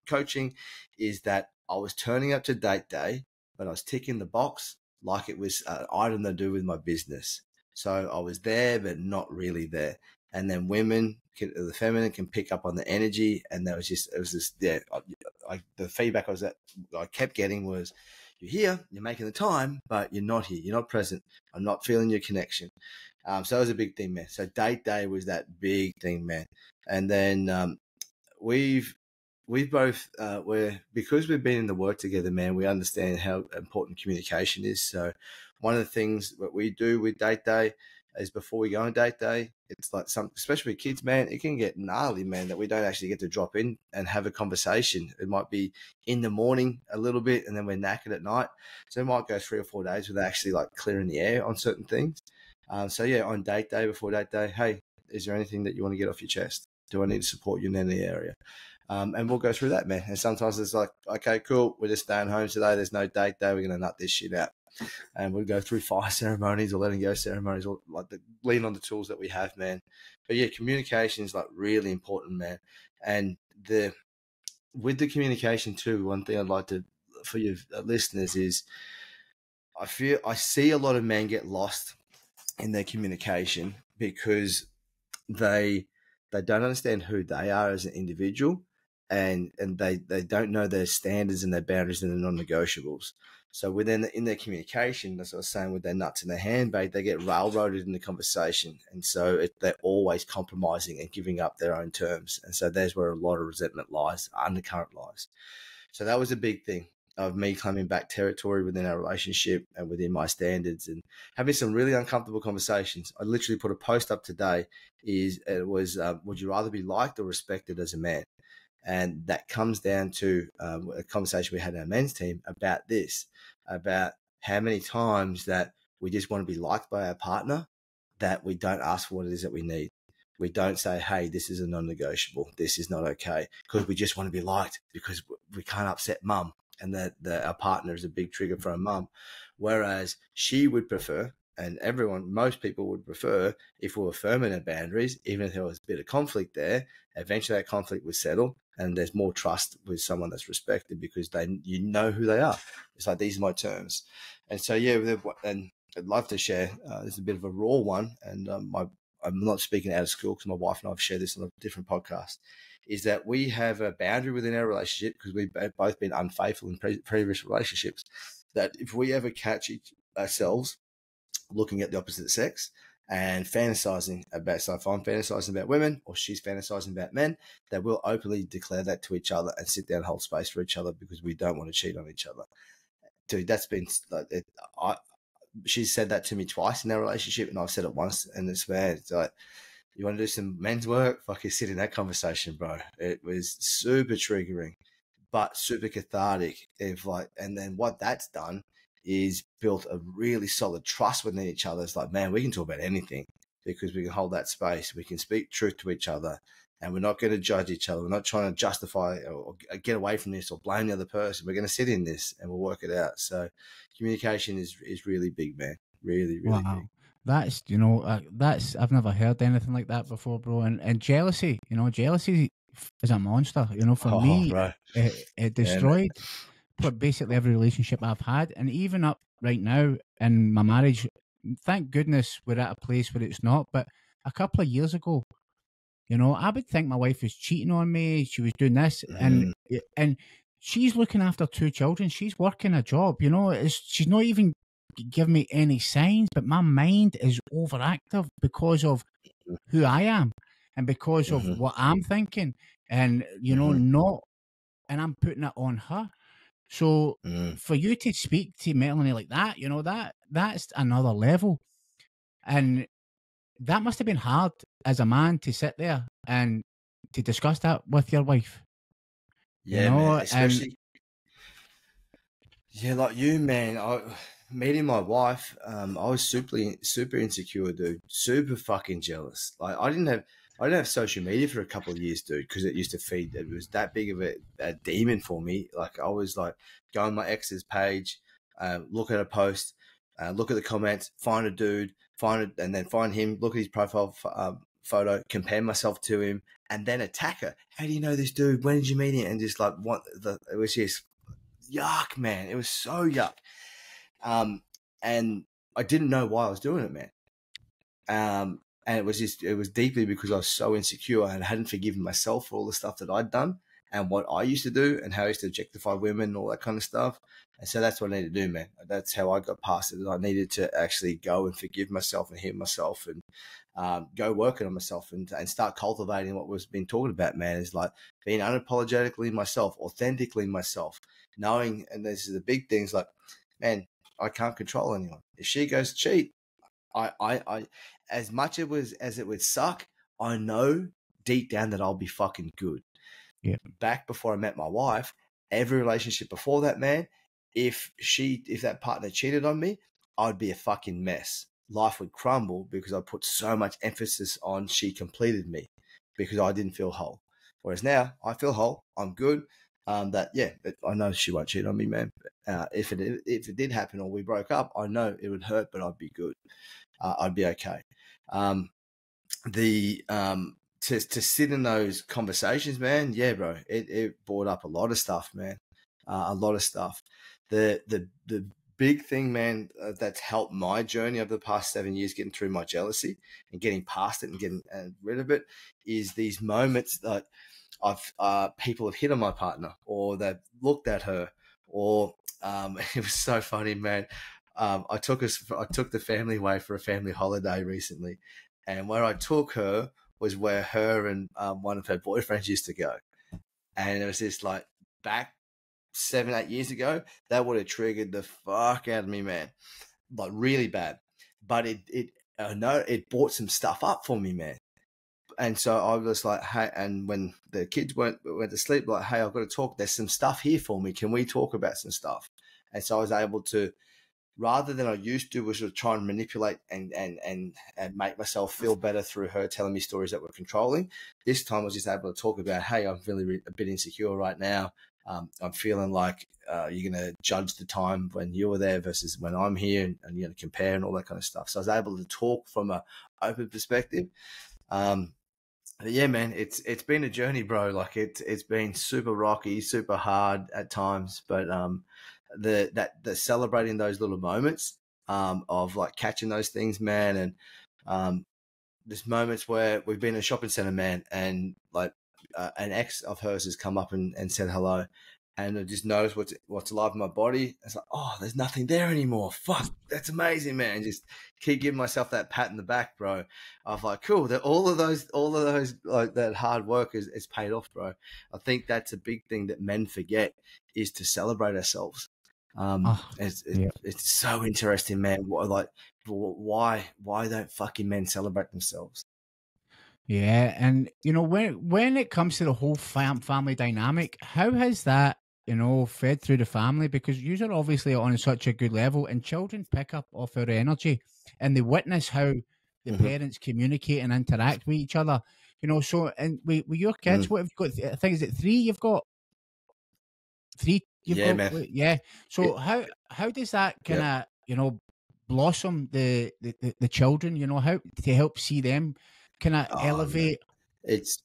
coaching, is that I was turning up to date day, but I was ticking the box like it was an item to do with my business. So I was there, but not really there. And then the feminine can pick up on the energy. And it was just, the feedback I kept getting was, you're here, you're making the time, but you're not here, you're not present. I'm not feeling your connection. So that was a big thing, man. So date day was that big thing, man. And then we've both because we've been in the work together, man, we understand how important communication is. So one of the things that we do with date day is, before we go on date day, it's like especially with kids, man, it can get gnarly, man, that we don't actually get to drop in and have a conversation. It might be in the morning a little bit, and then we're knackered at night. So it might go 3 or 4 days without actually like clearing the air on certain things. So yeah, on date day, before date day, hey, is there anything that you want to get off your chest? Do I need to support you in any area? And we'll go through that, man. And sometimes it's like, okay, cool, we're just staying home today. There's no date day. We're going to nut this shit out. And we'll go through fire ceremonies or letting go ceremonies, or like lean on the tools that we have, man. But yeah, communication is like really important, man. And with the communication too, one thing I'd like to, for your listeners, is I see a lot of men get lost in their communication because they don't understand who they are as an individual, and they don't know their standards and their boundaries and their non-negotiables. So in their communication, as I was saying, with their nuts in their handbag, they get railroaded in the conversation, and so they're always compromising and giving up their own terms, and so there's where a lot of resentment lies, undercurrent lies. So that was a big thing of me claiming back territory within our relationship and within my standards, and having some really uncomfortable conversations. I literally put a post up today. Would you rather be liked or respected as a man? And that comes down to a conversation we had in our men's team about this, about how many times that we just want to be liked by our partner, that we don't ask for what it is that we need. We don't say, hey, this is a non-negotiable. This is not okay, because we just want to be liked, because we can't upset mum, and that our partner is a big trigger for our mum. Whereas she would prefer, and most people would prefer, if we were firm in our boundaries, even if there was a bit of conflict there, eventually that conflict would settle, and there's more trust with someone that's respected, because you know who they are. It's like, these are my terms. And so, yeah, and I'd love to share, this is a bit of a raw one, and I'm not speaking out of school, because my wife and I have shared this on a different podcast, is that we have a boundary within our relationship, because we've both been unfaithful in previous relationships, that if we ever catch ourselves looking at the opposite sex and fantasizing about, so if I'm fantasizing about women or she's fantasizing about men, that we'll openly declare that to each other and sit down and hold space for each other, because we don't want to cheat on each other. Dude, that's been like, she's said that to me twice in our relationship, and I've said it once, and it's like, you want to do some men's work? Fucking sit in that conversation, bro. It was super triggering, but super cathartic. And then what that's done is built a really solid trust within each other. It's like, man, we can talk about anything, because we can hold that space. We can speak truth to each other, and we're not going to judge each other. We're not trying to justify or get away from this or blame the other person. We're going to sit in this and we'll work it out. So communication is really big, man. Really, really Wow. big. That's, that's, I've never heard anything like that before, bro. And jealousy, jealousy is a monster. For Oh, me, bro. it Yeah, man. destroyed basically every relationship I've had. And even up right now in my marriage, thank goodness we're at a place where it's not. But a couple of years ago, I would think my wife was cheating on me. She was doing this, Mm, and she's looking after two children. She's working a job. She's not even giving me any signs. But my mind is overactive because of who I am and because of mm-hmm, what I'm thinking, and mm-hmm, not, and I'm putting it on her. So mm. for you to speak to Melanie like that, that's another level, and that must have been hard as a man to sit there and to discuss that with your wife, Yeah, man. and Especially, yeah, like you, man. Meeting my wife, I was super insecure, dude. Super fucking jealous. Like I didn't have social media for a couple of years, dude, because it used to feed. It was that big of a demon for me. Like I was like go on my ex's page, look at a post, look at the comments, find a dude, and then find him, look at his profile photo, compare myself to him, and then attack her. How do you know this dude? When did you meet him? And just like it was just yuck, man. It was so yuck. And I didn't know why I was doing it, man. And it was deeply because I was so insecure and I hadn't forgiven myself for all the stuff that I'd done and what I used to do and how I used to objectify women and all that kind of stuff. And so that's what I needed to do, man. That's how I got past it. I needed to actually go and forgive myself and heal myself and go working on myself and start cultivating what was been talking about, man, is like being unapologetically myself, authentically myself, knowing, and this is the big things like, man, I can't control anyone. If she goes cheat, I as much as it would suck, I know deep down that I'll be fucking good. yeah, Back before I met my wife, every relationship before that, man, if that partner cheated on me, I'd be a fucking mess. Life would crumble because I put so much emphasis on she completed me because I didn't feel whole. Whereas now I feel whole, I'm good. I know she won't cheat on me, man. If it did happen or we broke up, I know it would hurt, but I'd be good. I'd be okay. The To sit in those conversations, man, yeah, bro, it brought up a lot of stuff, man, a lot of stuff. The big thing, man, that's helped my journey over the past 7 years, getting through my jealousy and getting past it and getting rid of it, is these moments that people have hit on my partner or they've looked at her or it was so funny, man. I took the family away for a family holiday recently, and where I took her was where her and one of her boyfriends used to go, and it was just like back 7-8 years ago, that would have triggered the fuck out of me, man, like really bad. But I know it brought some stuff up for me, man. And so I was like, hey, and when the kids went to sleep, like, hey, I've got to talk. There's some stuff here for me. Can we talk about some stuff? And so I was able to, rather than I used to, was sort of try and manipulate and make myself feel better through her telling me stories that were controlling. This time I was just able to talk about, hey, I'm feeling a bit insecure right now. I'm feeling like you're going to judge the time when you were there versus when I'm here and you're going to compare and all that kind of stuff. So I was able to talk from an open perspective. Yeah, man, it's been a journey, bro. Like it's been super rocky, super hard at times, but the celebrating those little moments of like catching those things, man, and there's moments where we've been in a shopping center, man, and like an ex of hers has come up and said hello, and I just noticed what's alive in my body. It's like, oh, there's nothing there anymore. Fuck, that's amazing, man. And just keep giving myself that pat in the back, bro. I was like, cool. That all of those, like that hard work is paid off, bro. I think that's a big thing that men forget is to celebrate ourselves. oh, yeah, It's so interesting, man. Why don't fucking men celebrate themselves? yeah. And when it comes to the whole family dynamic, how has that fed through the family? Because you are obviously on such a good level, and children pick up off our energy, and they witness how the Mm-hmm. parents communicate and interact with each other. So and with your kids, Mm. what have you got? I think is it three? You've got three. You've Yeah, got man. yeah. So It, how does that kind yep. of blossom the children, you know, how to help see them kind of Oh, man. elevate. It's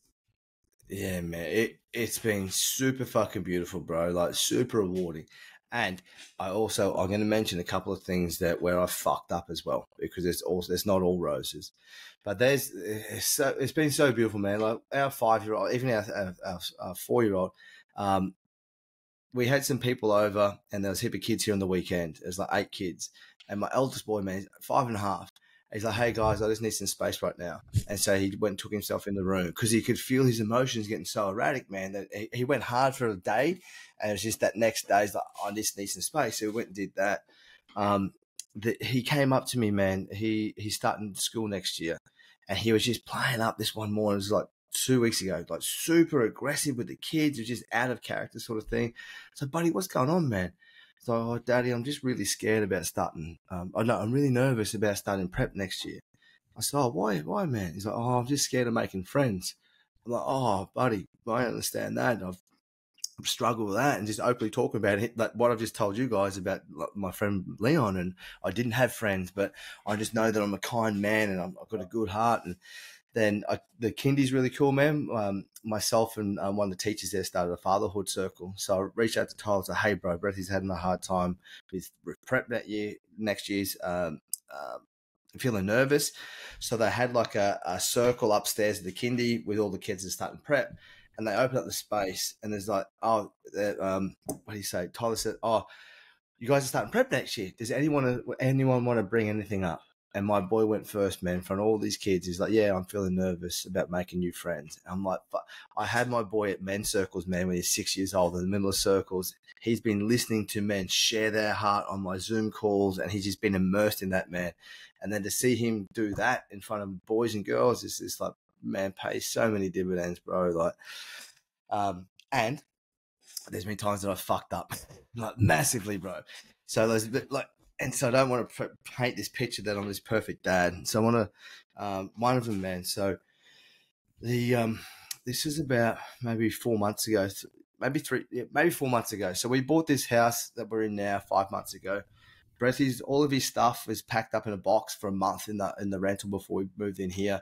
Yeah, man. It's been super fucking beautiful, bro. Like super rewarding. And I'm going to mention a couple of things that where I fucked up as well, because it's not all roses, but it's been so beautiful, man. Like our 5-year-old, even our 4-year-old, we had some people over, and there was a heap of kids here on the weekend. There's like 8 kids, and my eldest boy, man, he's 5.5. He's like, "Hey guys, I just need some space right now." And so he went and took himself in the room because he could feel his emotions getting so erratic, man, that he went hard for a day, and it was just that next day, he's like, "I just need some space." So we went and did that. He came up to me, man. He's starting school next year, and he was just playing up this one morning. It was like 2 weeks ago, like super aggressive with the kids. It was just out of character sort of thing. So, buddy, what's going on, man? So, "Oh, Daddy, I'm just really scared about starting. I'm really nervous about starting prep next year." I said, "Oh, why, man?" He's like, "Oh, I'm just scared of making friends." I'm like, "Oh, buddy, I understand that. I've struggled with that," and just openly talking about it, like what I've just told you guys about my friend Leon. And I didn't have friends, but I just know that I'm a kind man, and I've got a good heart. And then the kindy's really cool, man. Myself and one of the teachers there started a fatherhood circle. So I reached out to Tyler and said, "Hey, bro, Bretthy's having a hard time with prep next year's feeling nervous." So they had like a circle upstairs at the kindy with all the kids that starting prep. And they opened up the space, and there's like, what do you say? Tyler said, "Oh, you guys are starting prep next year. Does anyone want to bring anything up?" And my boy went first, man, in front of all these kids. He's like, "Yeah, I'm feeling nervous about making new friends." I'm like, I had my boy at men's circles, man, when he's 6 years old in the middle of circles. He's been listening to men share their heart on my Zoom calls, and he's just been immersed in that, man. And then to see him do that in front of boys and girls is just like, man, pays so many dividends, bro. Like, and there's been times that I fucked up like massively, bro. So there's like, and so I don't want to paint this picture that I'm this perfect dad. So I want to, one of them, man. So this is about maybe 4 months ago, maybe 4 months ago. So we bought this house that we're in now 5 months ago. All of his stuff was packed up in a box for a month in the rental before we moved in here.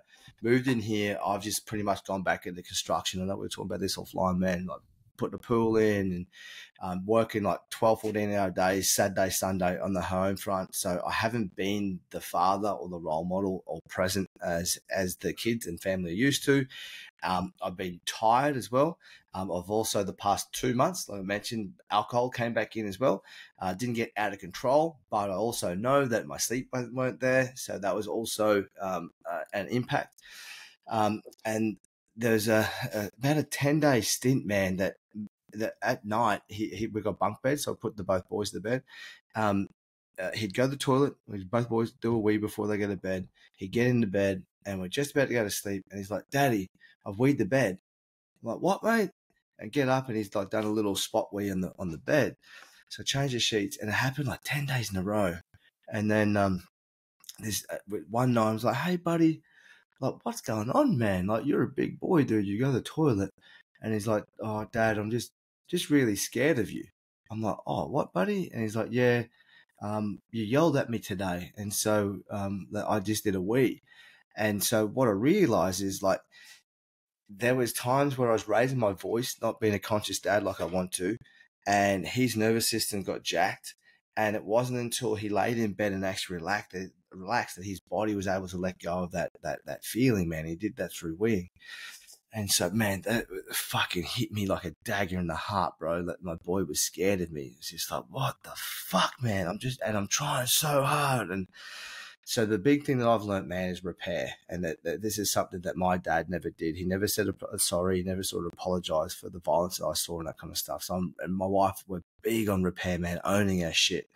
I've just pretty much gone back into construction. I know we were talking about this offline, man. Like putting a pool in and working like 12, 14-hour days, Saturday, Sunday on the home front. So I haven't been the father or the role model or present as the kids and family are used to. I've been tired as well. I've also, the past 2 months, like I mentioned, alcohol came back in as well. Didn't get out of control, but I also know that my sleep weren't there. So that was also an impact. And there's about a 10-day stint, man, that at night we got bunk beds, so I put both boys to bed. He'd go to the toilet. Both boys do a wee before they go to bed. He'd get into bed, and we're just about to go to sleep. And he's like, "Daddy, I've weed the bed." I'm like, "What, mate?" And get up, and he's like done a little spot wee on the bed. So I changed the sheets, and it happened like 10 days in a row. And then this one night I was like, "Hey, buddy, like, what's going on, man? Like, you're a big boy, dude. You go to the toilet." And he's like, "Oh, Dad, I'm just really scared of you." I'm like, "Oh, what, buddy?" And he's like, "Yeah, you yelled at me today, and so that I just did a wee." And so what I realized is, like, there was times where I was raising my voice, not being a conscious dad like I want to, and his nervous system got jacked. And it wasn't until he laid in bed and actually relaxed that his body was able to let go of that feeling, man. He did that through weeing. And so, man, that fucking hit me like a dagger in the heart, bro. That my boy was scared of me. It's just like, what the fuck, man? I'm trying so hard. And so the big thing that I've learned, man, is repair. And that this is something that my dad never did. He never said sorry. He never sort of apologized for the violence that I saw and that kind of stuff. So and my wife were big on repair, man, owning our shit.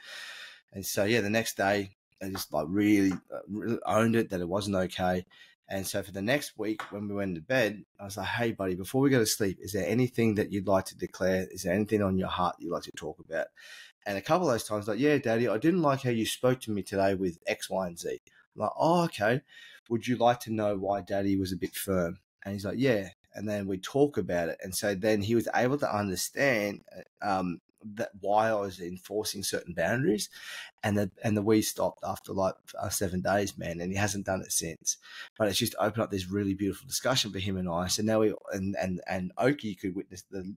And so, yeah, the next day, I just like really owned it, that it wasn't okay. And so for the next week, when we went to bed, I was like, "Hey, buddy, before we go to sleep, is there anything that you'd like to declare? Is there anything on your heart you'd like to talk about?" And a couple of those times, like, "Yeah, Daddy, I didn't like how you spoke to me today with X, Y, and Z." I'm like, "Oh, okay. Would you like to know why Daddy was a bit firm?" And he's like, "Yeah." And then we talk about it. And so then he was able to understand that why I was enforcing certain boundaries, and the we stopped after like 7 days, man, and he hasn't done it since. But it's just opened up this really beautiful discussion for him and I. So now and Oki could witness the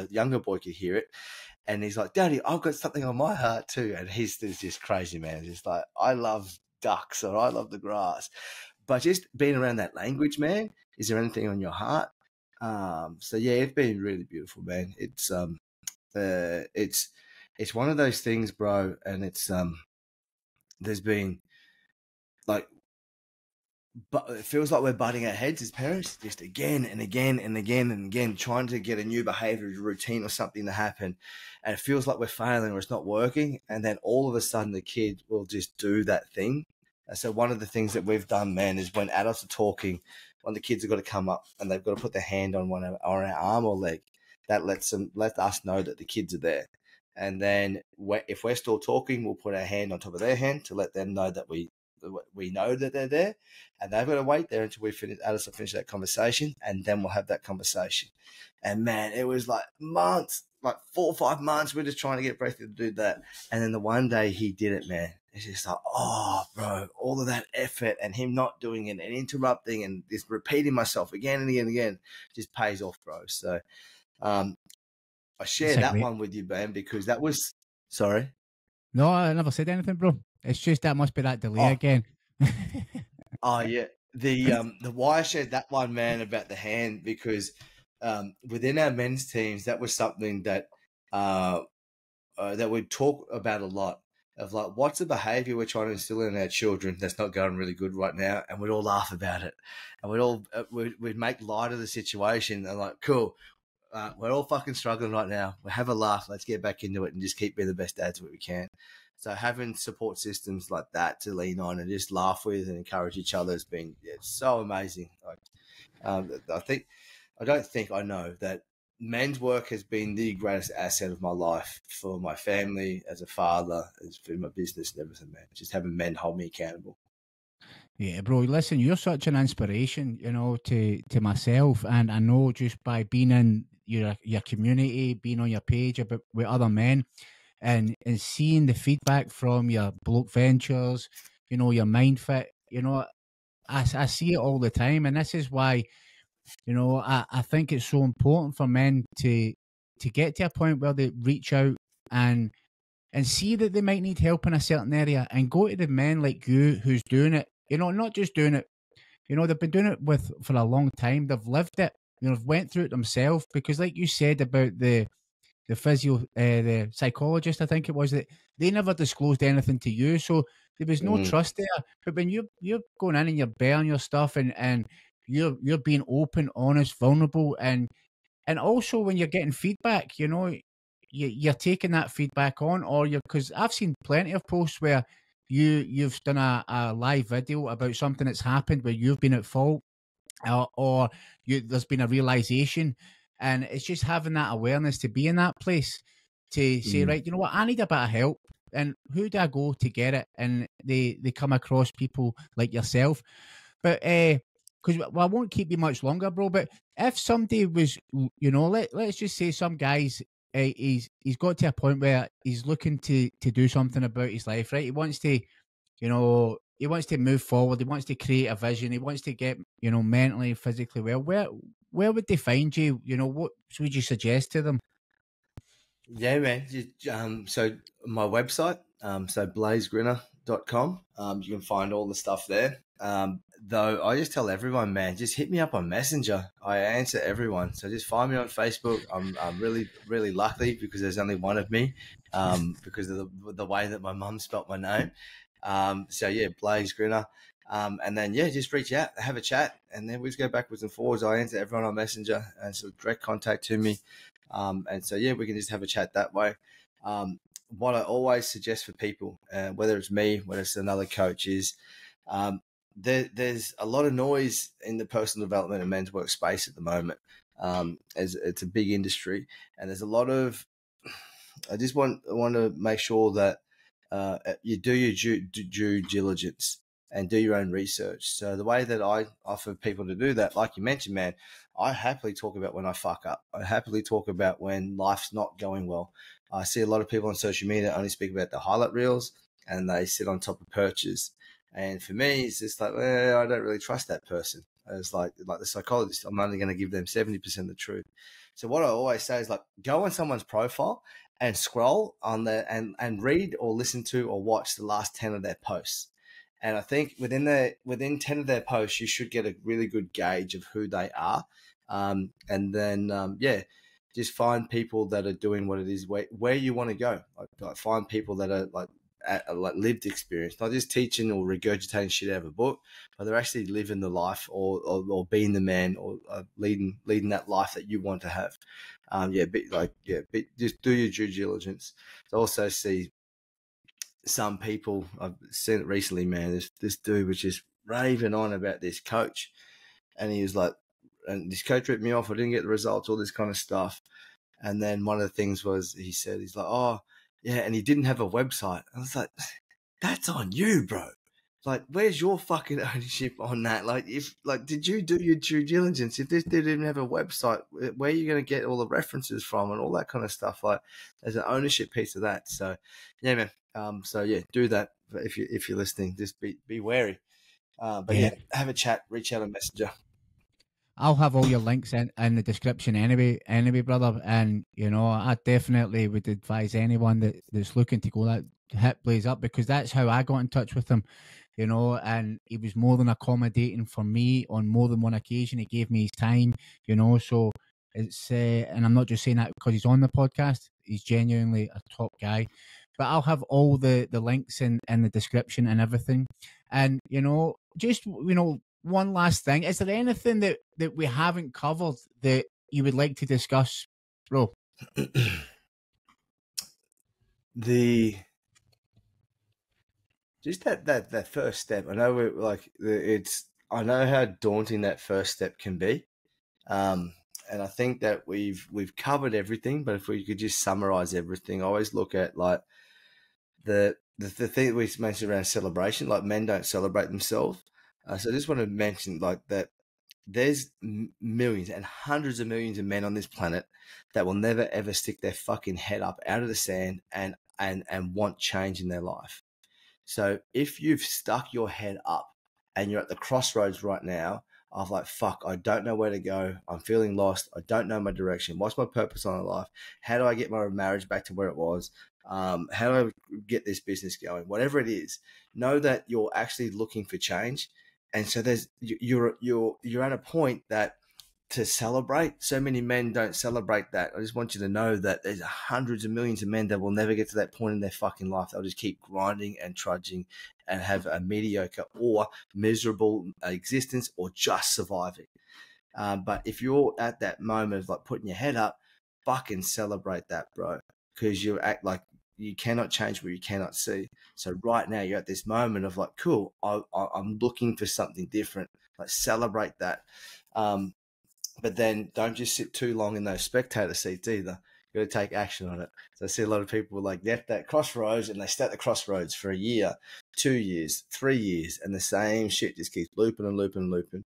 younger boy could hear it, and he's like, "Daddy, I've got something on my heart too." And he's just crazy, man. He's like, "I love ducks," or "I love the grass," but just being around that language, man. Is there anything on your heart? So yeah, it's been really beautiful, man. It's one of those things, bro, and it's there's been like, but it feels like we're butting our heads as parents, just again and again and again and again, trying to get a new behavior, routine, or something to happen, and it feels like we're failing or it's not working, and then all of a sudden the kid will just do that thing. And so one of the things that we've done, man, is when adults are talking, when the kids have got to come up and they've got to put their hand on our arm or leg, that let us know that the kids are there. And then if we're still talking, we'll put our hand on top of their hand to let them know that we know that they're there, and they've got to wait there until adults finish that conversation, and then we'll have that conversation. And man, it was like months, like 4 or 5 months, we're just trying to get Breathy to do that. And then the one day he did it, man. It's just like, oh, bro, all of that effort and him not doing it and interrupting and just repeating myself again and again and again just pays off, bro. So I share that one with you, man, because that was sorry. No, I never said anything, bro. It's just that must be that delay again. Oh yeah, the why I shared that one, man, about the hand, because within our men's teams, that was something that that we talk about a lot, of like, what's the behavior we're trying to instill in our children that's not going really good right now, and we'd all laugh about it, and we'd make light of the situation, and like, cool, we're all fucking struggling right now, we have a laugh, let's get back into it and just keep being the best dads we can. So having support systems like that to lean on and just laugh with and encourage each other has been so amazing. Like, I know that men's work has been the greatest asset of my life, for my family, as a father, as for my business and everything, man. Just having men hold me accountable. Yeah, bro, listen, you're such an inspiration, to myself, and I know just by being in your community, being on your page about with other men, and seeing the feedback from your bloke ventures, your MindFit, I see it all the time, and this is why, I think it's so important for men to get to a point where they reach out and see that they might need help in a certain area, and go to the men like you who's doing it, not just doing it, they've been doing it for a long time, they've lived it, they've went through it themselves, because like you said about the the psychologist, I think it was, that they never disclosed anything to you, so there was no trust there. But when you're going in and you're bearing your stuff, and you're being open, honest, vulnerable, and also when you're getting feedback, you're taking that feedback on, or because I've seen plenty of posts where you've done a live video about something that's happened where you've been at fault, or there's been a realization, and it's just having that awareness to be in that place to say, right, you know what, I need a bit of help, and who do I go to get it? And they come across people like yourself. But because I won't keep you much longer, bro, but if somebody was, let's just say some guys, he's got to a point where he's looking to do something about his life, right? He wants to, he wants to move forward. He wants to create a vision. He wants to get, mentally, physically well. Where would they find you? What would you suggest to them? Yeah, man. So my website, so blasegrinner.com. You can find all the stuff there. Though I just tell everyone, man, just hit me up on Messenger. I answer everyone. So just find me on Facebook. I'm really, really lucky because there's only one of me, because of the way that my mum spelt my name. So yeah, Blase Grinner. And then just reach out, have a chat, and then we just go backwards and forwards. I answer everyone on Messenger, and so direct contact to me. And so we can just have a chat that way. What I always suggest for people, whether it's me, whether it's another coach, is there's a lot of noise in the personal development and men's work space at the moment. As it's a big industry, and there's a lot of. I just want to make sure that you do your due diligence. and do your own research. So the way that I offer people to do that, like you mentioned, man, I happily talk about when I fuck up. I happily talk about when life's not going well. I see a lot of people on social media only speak about the highlight reels, and they sit on top of perches. And for me, it's just like, well, I don't really trust that person. It's like the psychologist, I'm only going to give them 70% of the truth. So what I always say is, like, go on someone's profile and scroll on the and read or listen to or watch the last 10 of their posts. And I think within 10 of their posts, you should get a really good gauge of who they are. And then, just find people that are doing what it is where you want to go. Like find people that are like lived experience, not just teaching or regurgitating shit out of a book, but they're actually living the life or being the man or leading that life that you want to have. Just do your due diligence. I also see some people, I've seen it recently, man. This dude was just raving on about this coach, and he was like, and this coach ripped me off. I didn't get the results, all this kind of stuff. And then one of the things was, he's like, oh yeah, and he didn't have a website. I was like, that's on you, bro. Like, where's your fucking ownership on that? Did you do your due diligence? If this dude didn't have a website, where are you going to get all the references from and all that kind of stuff? Like, there's an ownership piece of that. So, yeah, man. Do that if you're listening. Just be wary. Have a chat. Reach out on Messenger. I'll have all your links in the description anyway, brother. And, I definitely would advise anyone that's looking to go that hit Blase up, because that's how I got in touch with him, and he was more than accommodating for me on more than one occasion. He gave me his time, so it's, and I'm not just saying that because he's on the podcast. He's genuinely a top guy. But I'll have all the links in the description and everything. And, one last thing. Is there anything that we haven't covered that you would like to discuss, bro? Just that first step. I know I know how daunting that first step can be. And I think that we've covered everything, but if we could just summarize everything, I always look at like the thing that we mentioned around celebration, like men don't celebrate themselves. So I just want to mention like that there's millions and hundreds of millions of men on this planet that will never ever stick their fucking head up out of the sand and want change in their life. So if you've stuck your head up and you're at the crossroads right now of like, fuck, I don't know where to go. I'm feeling lost. I don't know my direction. What's my purpose on life? How do I get my marriage back to where it was? How do I get this business going? Whatever it is, know that you're actually looking for change. And so you're at a point that to celebrate, so many men don't celebrate that. I just want you to know that there's hundreds of millions of men that will never get to that point in their fucking life. They'll just keep grinding and trudging and have a mediocre or miserable existence or just surviving. But if you're at that moment of like putting your head up, fucking celebrate that, bro. Because you act like you cannot change what you cannot see. So right now you're at this moment of like, cool, I'm looking for something different. Like celebrate that. But then don't just sit too long in those spectator seats either. You got to take action on it. So I see a lot of people like they're at that crossroads and they stay at the crossroads for a year, 2 years, 3 years, and the same shit just keeps looping and looping and looping.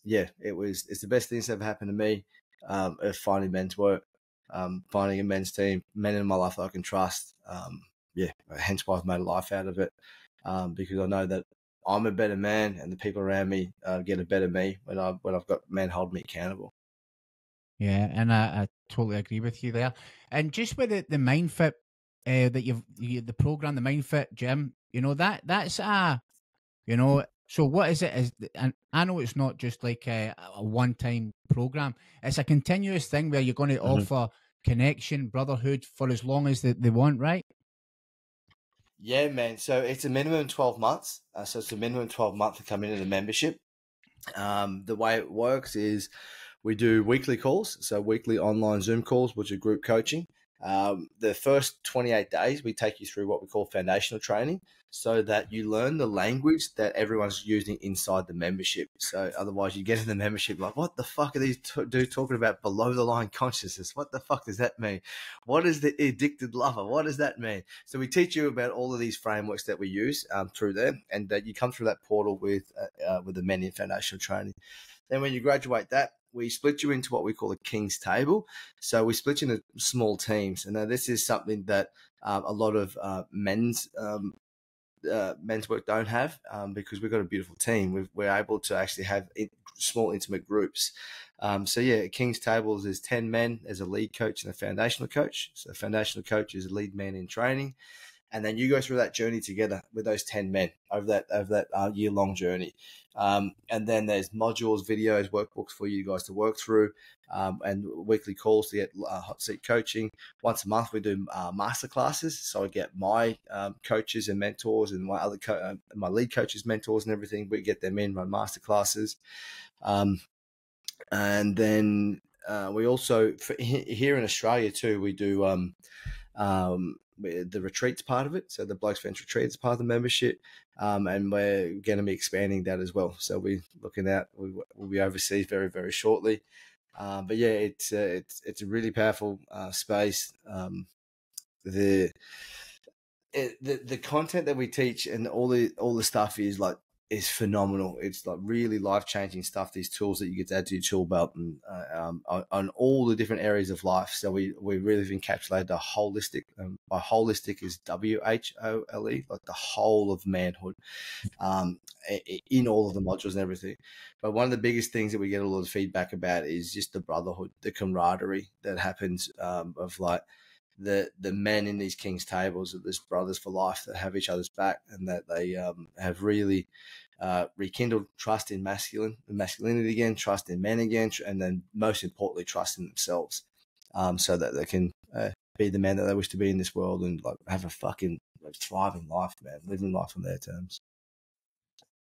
It's the best thing that's ever happened to me. Of finding men's work, finding a men's team, men in my life that I can trust. Hence why I've made a life out of it, because I know that I'm a better man and the people around me get a better me when I've got men holding me accountable. Yeah, and I totally agree with you there. And just with the MindFit that the program, the MindFit Gym, that's so what is it? And I know it's not just like a one-time program. It's a continuous thing where you're going to offer connection, brotherhood for as long as they want, right? Yeah, man. So it's a minimum 12 months. So it's a minimum 12 months to come into the membership. The way it works is we do weekly calls, so weekly online Zoom calls, which are group coaching. The first 28 days, we take you through what we call foundational training so that you learn the language that everyone's using inside the membership. So otherwise you get in the membership like, what the fuck are these dudes talking about below the line consciousness? What the fuck does that mean? What is the addicted lover? What does that mean? So we teach you about all of these frameworks that we use through there, and that you come through that portal with the men in foundational training. Then when you graduate that, we split you into what we call a King's Table. So we split you into small teams. And now this is something that a lot of men's work don't have, because we've got a beautiful team. We're able to actually have small intimate groups. So yeah, King's Tables is 10 men. There's a lead coach and a foundational coach. So the foundational coach is a lead man in training. And then you go through that journey together with those 10 men over that year-long journey. And then there's modules, videos, workbooks for you guys to work through, and weekly calls to get hot seat coaching. Once a month, we do master classes. So I get my coaches and mentors and my my lead coaches, mentors and everything. We get them in, run master classes. And then we also, here in Australia too, we do the retreats part of it. So the Blokes Fence retreat is part of the membership, and we're going to be expanding that as well. So we're looking at, we'll be overseas very, very shortly. But yeah, it's a really powerful space. The content that we teach and all the stuff is phenomenal. It's like really life-changing stuff, these tools that you get to add to your tool belt, and on all the different areas of life. So we really have encapsulated the holistic, by holistic is WHOLE, like the whole of manhood, in all of the modules and everything. But one of the biggest things that we get a lot of feedback about is just the brotherhood, the camaraderie that happens, of like the men in these King's Tables, of this brothers for life that have each other's back, and that they have really rekindled trust in masculinity again, trust in men again, and then most importantly, trust in themselves, so that they can be the man that they wish to be in this world, and like have a fucking thriving life, man, living life on their terms.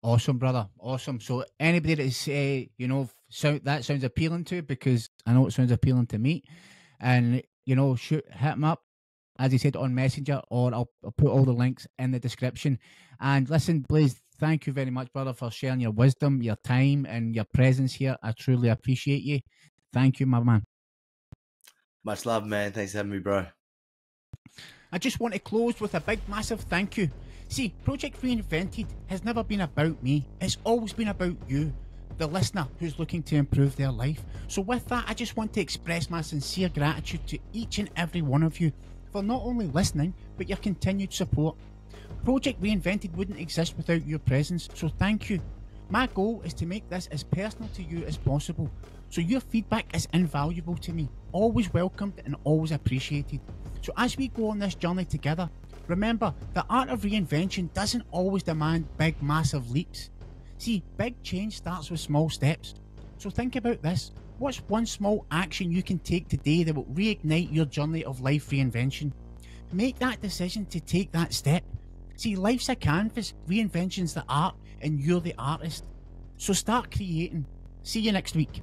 Awesome, brother. Awesome. So anybody that's that sounds appealing to, because I know it sounds appealing to me, and hit him up, as he said, on Messenger, or I'll put all the links in the description. And listen, Blase, thank you very much, brother, for sharing your wisdom, your time, and your presence here. I truly appreciate you. Thank you, my man. Much love, man. Thanks for having me, bro. I just want to close with a big, massive thank you. See, Project Reinvented has never been about me. It's always been about you, the listener who's looking to improve their life. So with that, I just want to express my sincere gratitude to each and every one of you for not only listening, but your continued support. Project Reinvented wouldn't exist without your presence, so thank you. My goal is to make this as personal to you as possible, so your feedback is invaluable to me, always welcomed and always appreciated. So as we go on this journey together, remember, the art of reinvention doesn't always demand big, massive leaps. See, big change starts with small steps. So think about this. What's one small action you can take today that will reignite your journey of life reinvention? Make that decision to take that step. See, life's a canvas, reinvention's the art, and you're the artist. So start creating. See you next week.